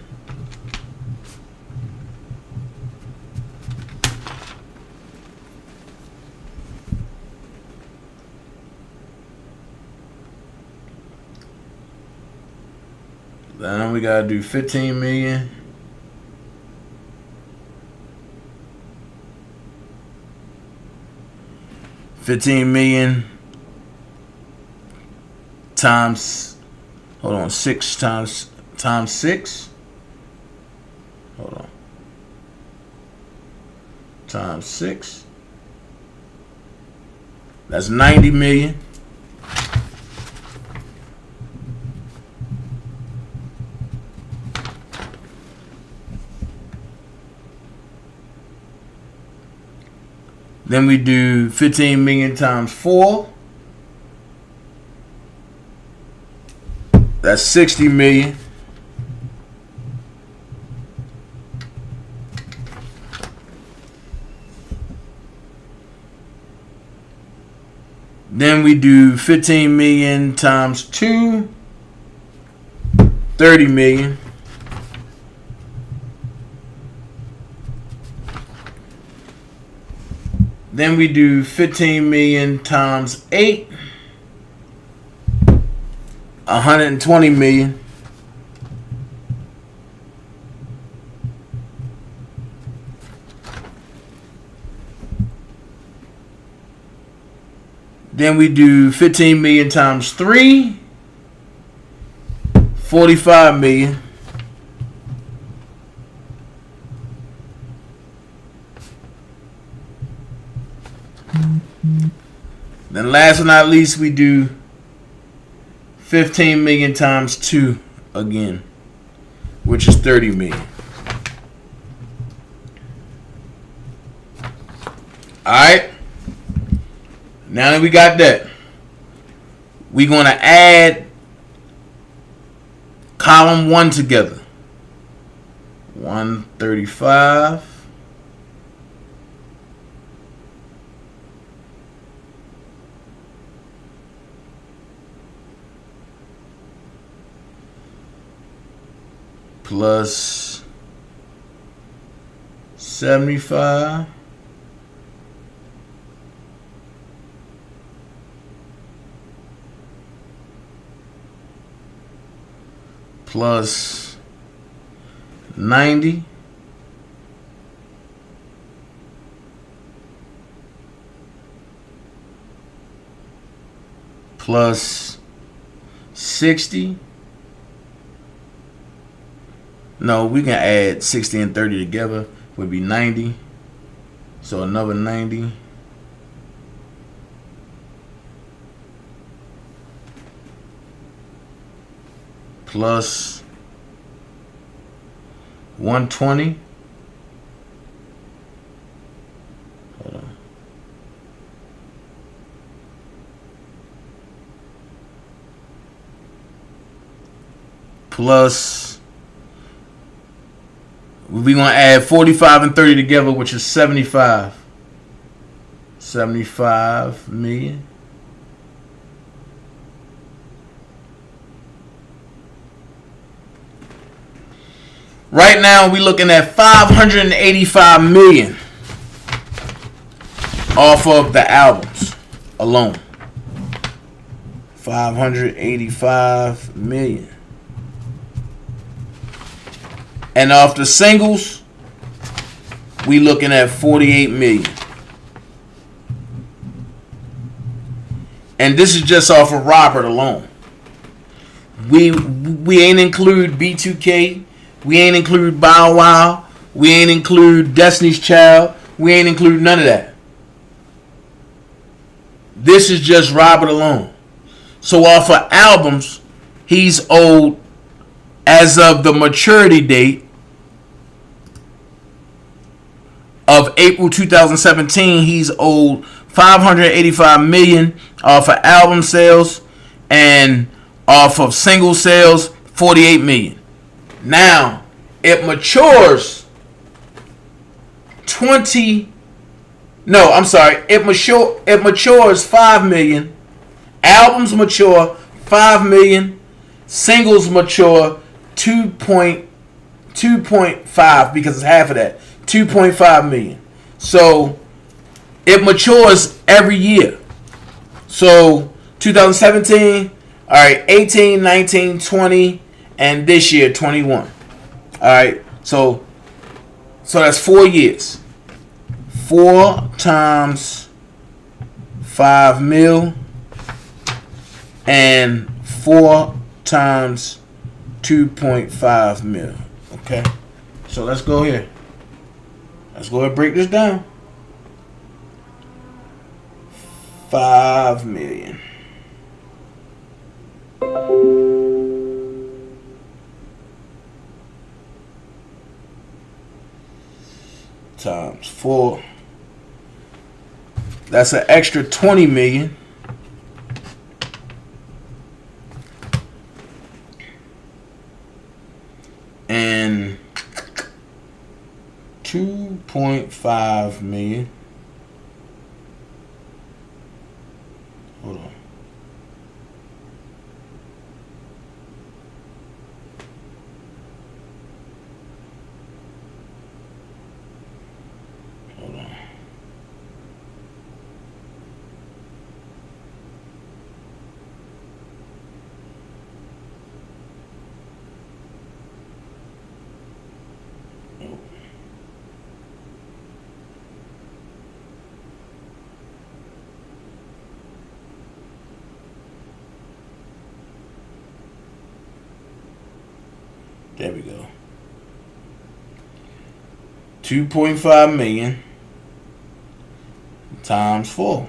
Then we gotta do 15 million. $15 million times, hold on, 6 times 6. Hold on. Times 6. That's 90 million. Then we do 15 million times 4. That's 60 million. Then we do 15 million times 2. 30 million. Then we do 15 million times 8. 120 million. Then we do 15 million times 3. 45 million. Then last but not least, we do 15 million times 2 again, which is 30 million. Alright. Now that we got that, we're going to add column 1 together. 135. plus 75 plus 90 plus 60. No, we can add 60 and 30 together, would be 90. So another 90. Plus 120. Hold on. Plus, we're going to add 45 and 30 together, which is 75. 75 million. Right now, we're looking at 585 million off of the albums alone. 585 million. And off the singles, we looking at 48 million. And this is just off of Robert alone. We ain't include B2K. We ain't include Bow Wow. We ain't include Destiny's Child. We ain't include none of that. This is just Robert alone. So off of albums, he's owed, as of the maturity date of April 2017, he's owed 585 million off of album sales, and off of single sales, 48 million. Now, it matures it matures 5 million. Albums mature 5 million. Singles mature 2.5, because it's half of that. 2.5 million. So it matures every year. So 2017, all right, 18, 19, 20, and this year 21. All right, so that's 4 years. 4 times 5 mil, and 4 times 2.5 mil. Okay, so let's go here. Let's go ahead and break this down. 5 million. Times 4. That's an extra 20 million. And 2.5 million. Hold on. Hold on. There we go. 2.5 million times 4.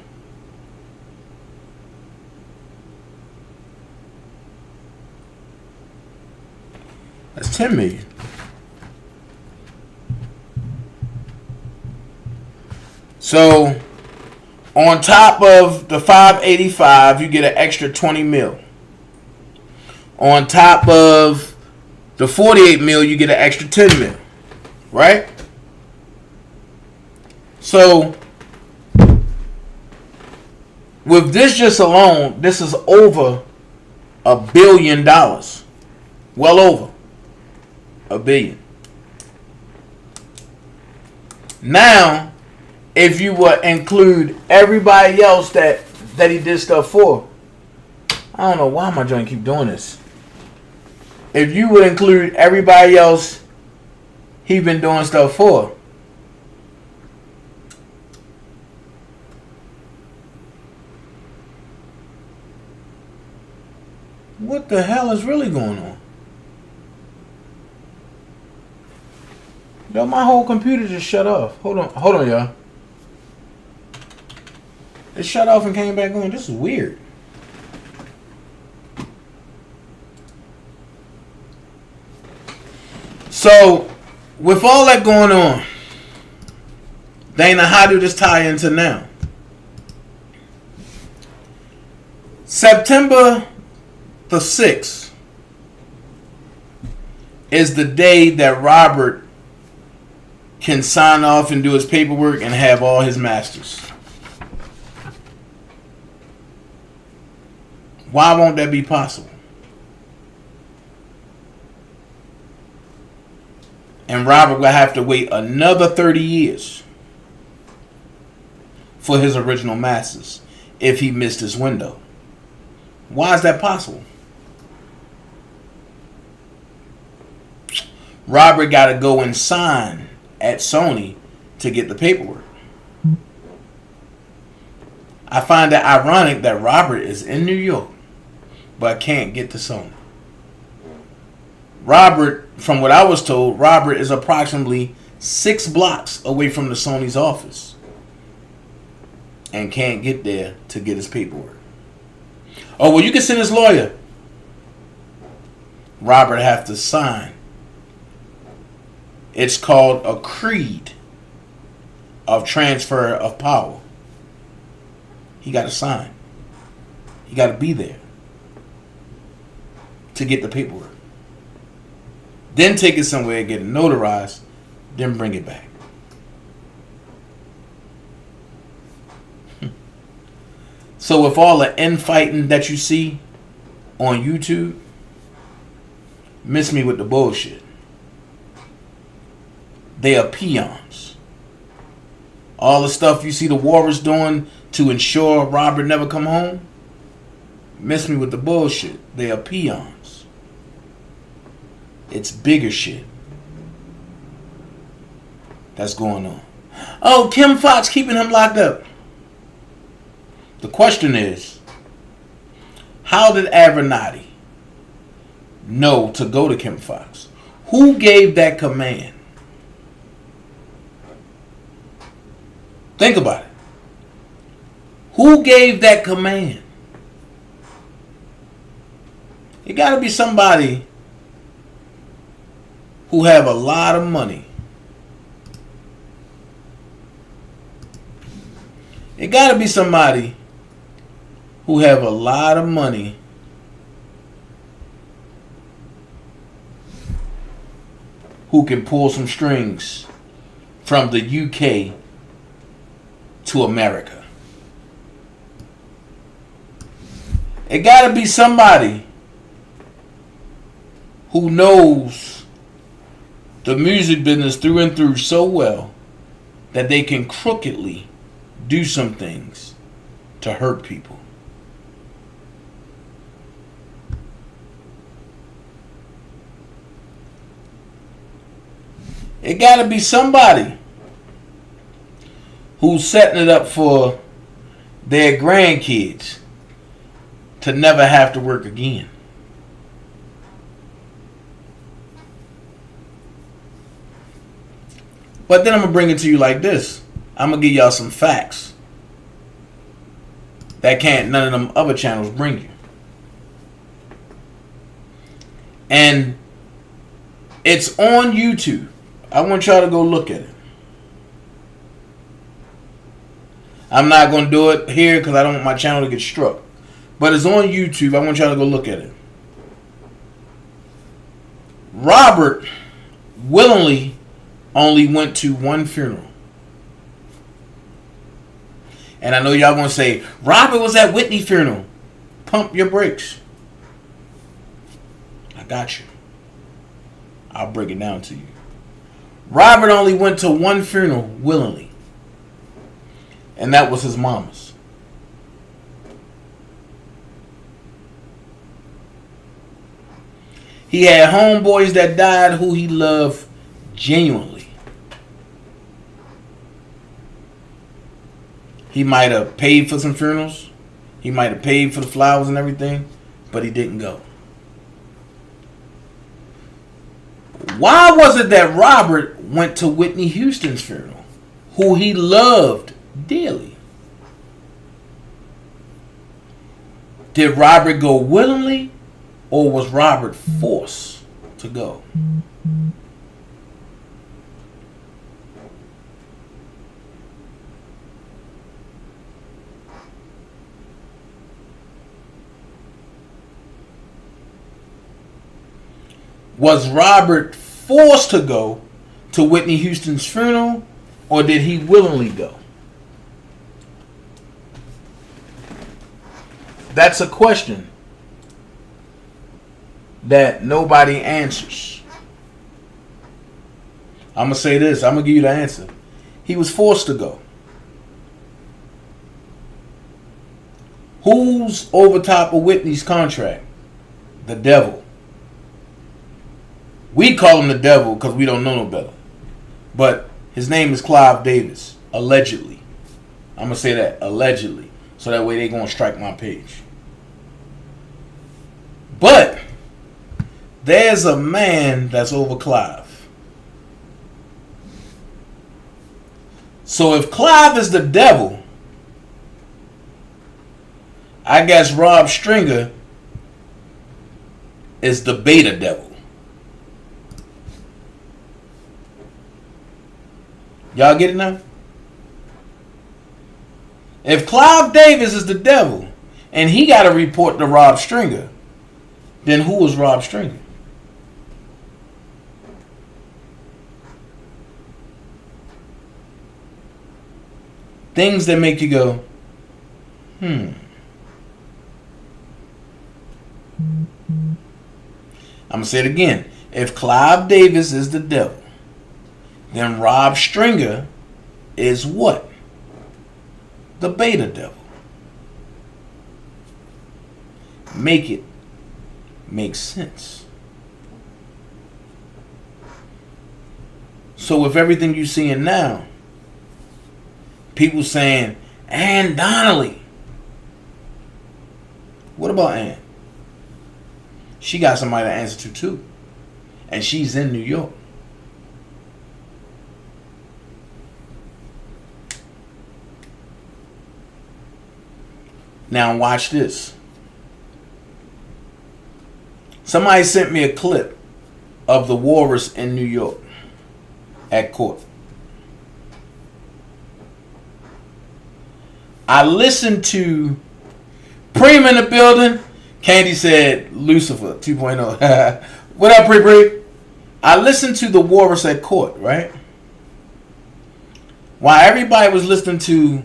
That's 10 million. So on top of the 585, you get an extra 20 mil. On top of the 48 mil, you get an extra 10 mil. Right? So with this just alone, this is over $1 billion. Well over. $1 billion. Now, if you would include everybody else that he did stuff for, I don't know why my joint keep doing this. If you would include everybody else he been doing stuff for, what the hell is really going on? Yo, my whole computer just shut off. Hold on, y'all. It shut off and came back on. This is weird. So, with all that going on, Dana, how do this tie into now? September the 6th is the day that Robert can sign off and do his paperwork and have all his masters. Why won't that be possible? And Robert will have to wait another 30 years for his original masters if he missed his window. Why is that possible? Robert got to go and sign at Sony to get the paperwork. I find it ironic that Robert is in New York but can't get to Sony. Robert, from what I was told, Robert is approximately 6 blocks away from the Sony's office and can't get there to get his paperwork. Oh, well, you can send his lawyer. Robert have to sign. It's called a creed of transfer of power. He got to sign. He got to be there to get the paperwork. Then take it somewhere, get it notarized, then bring it back. So with all the infighting that you see on YouTube, miss me with the bullshit. They are peons. All the stuff you see the Warriors doing to ensure Robert never come home, miss me with the bullshit. They are peons. It's bigger shit that's going on. Oh, Kim Fox keeping him locked up. The question is, how did Avenatti know to go to Kim Fox? Who gave that command? Think about it. Who gave that command? It got to be somebody who have a lot of money. It got to be somebody who have a lot of money who can pull some strings from the UK to America. It got to be somebody who knows the music business through and through so well that they can crookedly do some things to hurt people. It got to be somebody who's setting it up for their grandkids to never have to work again. But then I'm going to bring it to you like this. I'm going to give y'all some facts that can't none of them other channels bring you. And it's on YouTube. I want y'all to go look at it. I'm not going to do it here because I don't want my channel to get struck. But it's on YouTube. I want y'all to go look at it. Robert willingly only went to one funeral. And I know y'all going to say, Robert was at Whitney's funeral. Pump your brakes. I got you. I'll break it down to you. Robert only went to one funeral willingly, and that was his mama's. He had homeboys that died who he loved genuinely. He might have paid for some funerals. He might have paid for the flowers and everything, but he didn't go. Why was it that Robert went to Whitney Houston's funeral, who he loved dearly? Did Robert go willingly, or was Robert forced to go? Was Robert forced to go to Whitney Houston's funeral, or did he willingly go? That's a question that nobody answers. I'm going to say this. I'm going to give you the answer. He was forced to go. Who's over top of Whitney's contract? The devil. We call him the devil because we don't know no better. But his name is Clive Davis. Allegedly. I'm going to say that. Allegedly. So that way they going to strike my page. But there's a man that's over Clive. So if Clive is the devil, I guess Rob Stringer is the beta devil. Y'all get it now? If Clive Davis is the devil and he got to report to Rob Stringer, then who is Rob Stringer? Things that make you go, I'm going to say it again. If Clive Davis is the devil, then Rob Stringer is what? The beta devil. Make it make sense. So with everything you're seeing now, people saying, Ann Donnelly. What about Ann? She got somebody to answer to too. And she's in New York. Now watch this. Somebody sent me a clip of the walrus in New York at court. I listened to Preem in the building. Candy said Lucifer 2.0. What up, Pre? I listened to the walrus at court, right? While everybody was listening to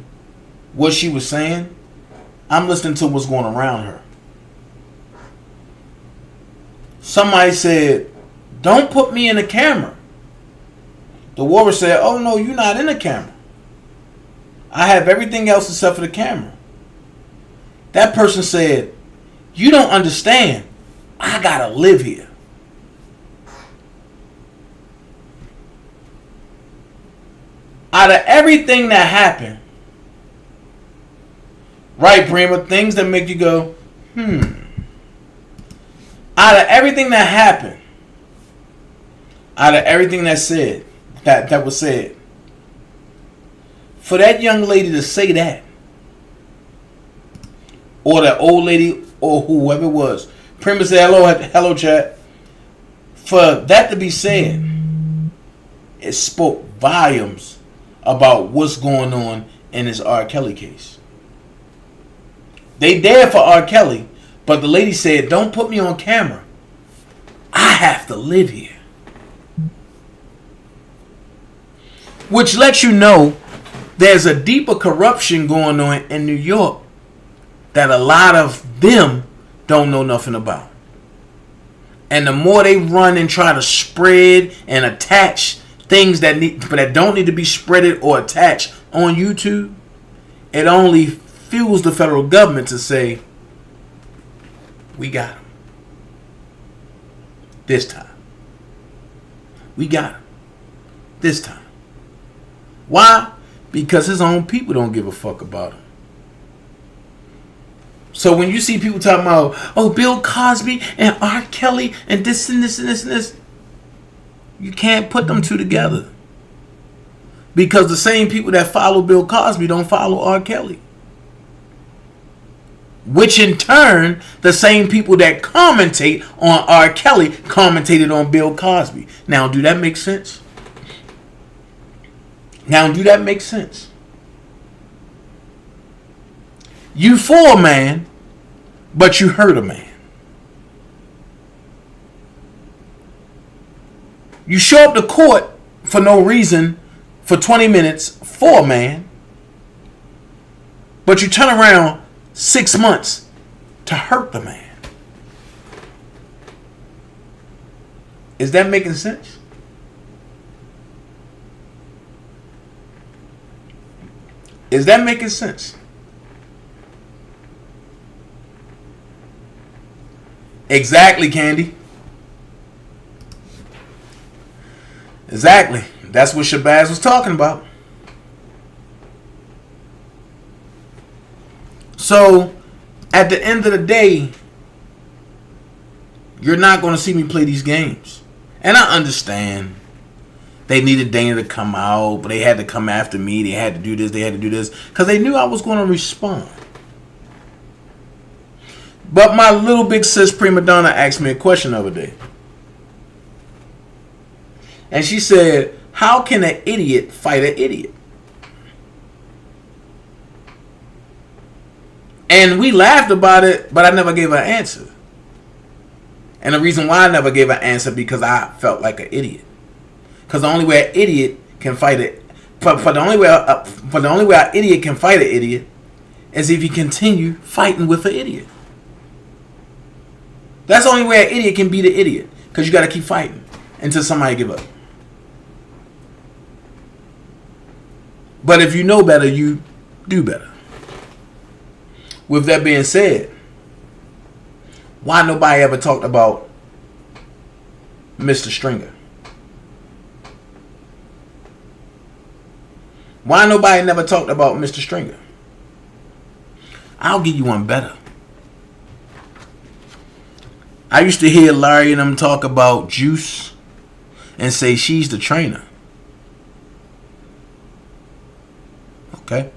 what she was saying, I'm listening to what's going around her. Somebody said, don't put me in the camera. The walrus said, oh no, you're not in the camera. I have everything else except for the camera. That person said, you don't understand. I gotta live here. Out of everything that happened, right, Prima, things that make you go, Out of everything that happened, out of everything that said, that was said, for that young lady to say that, or that old lady, or whoever it was, Prima said, hello, chat. For that to be said, it spoke volumes about what's going on in this R. Kelly case. They there for R. Kelly, but the lady said, don't put me on camera. I have to live here. Which lets you know there's a deeper corruption going on in New York that a lot of them don't know nothing about. And the more they run and try to spread and attach things that don't need to be spreaded or attached on YouTube, it only fuels the federal government to say, we got him. This time. We got him. This time. Why? Because his own people don't give a fuck about him. So when you see people talking about, oh, Bill Cosby and R. Kelly and this and this and this and this, you can't put them two together. Because the same people that follow Bill Cosby don't follow R. Kelly. Which in turn, the same people that commentate on R. Kelly commentated on Bill Cosby. Now, do that make sense? Now, do that make sense? You for a man, but you hurt a man. You show up to court for no reason for 20 minutes for a man, but you turn around 6 months to hurt the man. Is that making sense? Is that making sense? Exactly, Candy. Exactly. That's what Shabazz was talking about. So, at the end of the day, you're not going to see me play these games. And I understand. They needed Dana to come out, but they had to come after me. They had to do this, they had to do this. Because they knew I was going to respond. But my little big sis prima donna asked me a question the other day. And she said, how can an idiot fight an idiot? And we laughed about it, but I never gave her an answer. And the reason why I never gave her an answer, because I felt like an idiot. Because the only way an idiot can fight it, for the only way an idiot can fight an idiot, is if you continue fighting with an idiot. That's the only way an idiot can beat an idiot. Because you got to keep fighting until somebody give up. But if you know better, you do better. With that being said, why nobody ever talked about Mr. Stringer? Why nobody never talked about Mr. Stringer? I'll give you one better. I used to hear Larry and them talk about Juice and say she's the trainer. Okay?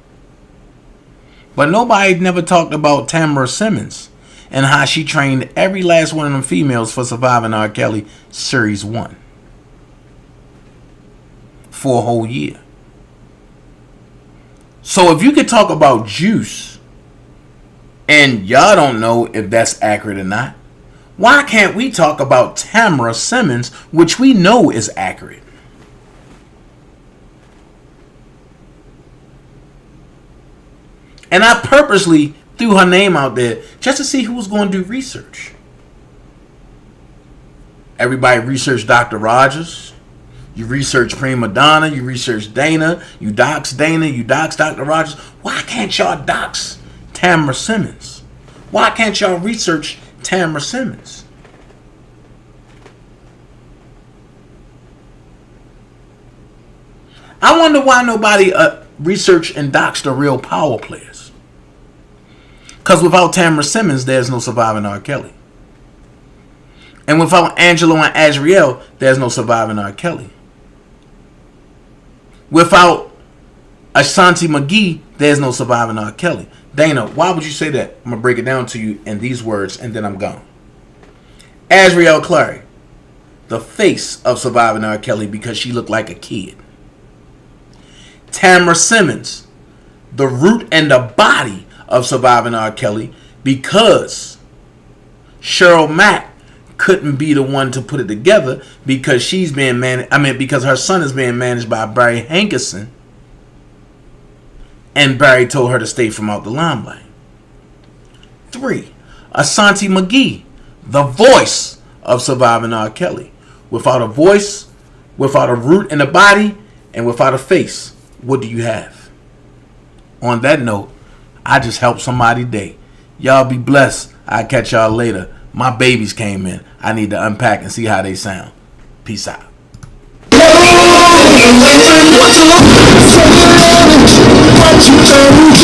But nobody never talked about Tamara Simmons and how she trained every last one of them females for Surviving R. Kelly Series 1 for a whole year. So if you could talk about Juice and y'all don't know if that's accurate or not, why can't we talk about Tamara Simmons, which we know is accurate? And I purposely threw her name out there just to see who was going to do research. Everybody researched Dr. Rogers. You research Prima Donna. You research Dana. You dox Dana. You dox Dr. Rogers. Why can't y'all dox Tamara Simmons? Why can't y'all research Tamara Simmons? I wonder why nobody researched and doxed the real power players. Because without Tamara Simmons, there's no Surviving R. Kelly. And without Angelo and Azriel, there's no Surviving R. Kelly. Without Ashanti McGee, there's no Surviving R. Kelly. Dana, why would you say that? I'm going to break it down to you in these words, and then I'm gone. Azriel Clary, the face of Surviving R. Kelly because she looked like a kid. Tamara Simmons, the root and the body of Surviving R. Kelly because Cheryl Mack couldn't be the one to put it together because she's being managed. Because her son is being managed by Barry Hankerson, and Barry told her to stay from out the limelight. 3, Ashanti McGee, the voice of surviving R. Kelly. Without a voice, without a root in the body, and without a face, what do you have? On that note, I just helped somebody day. Y'all be blessed. I'll catch y'all later. My babies came in. I need to unpack and see how they sound. Peace out. What you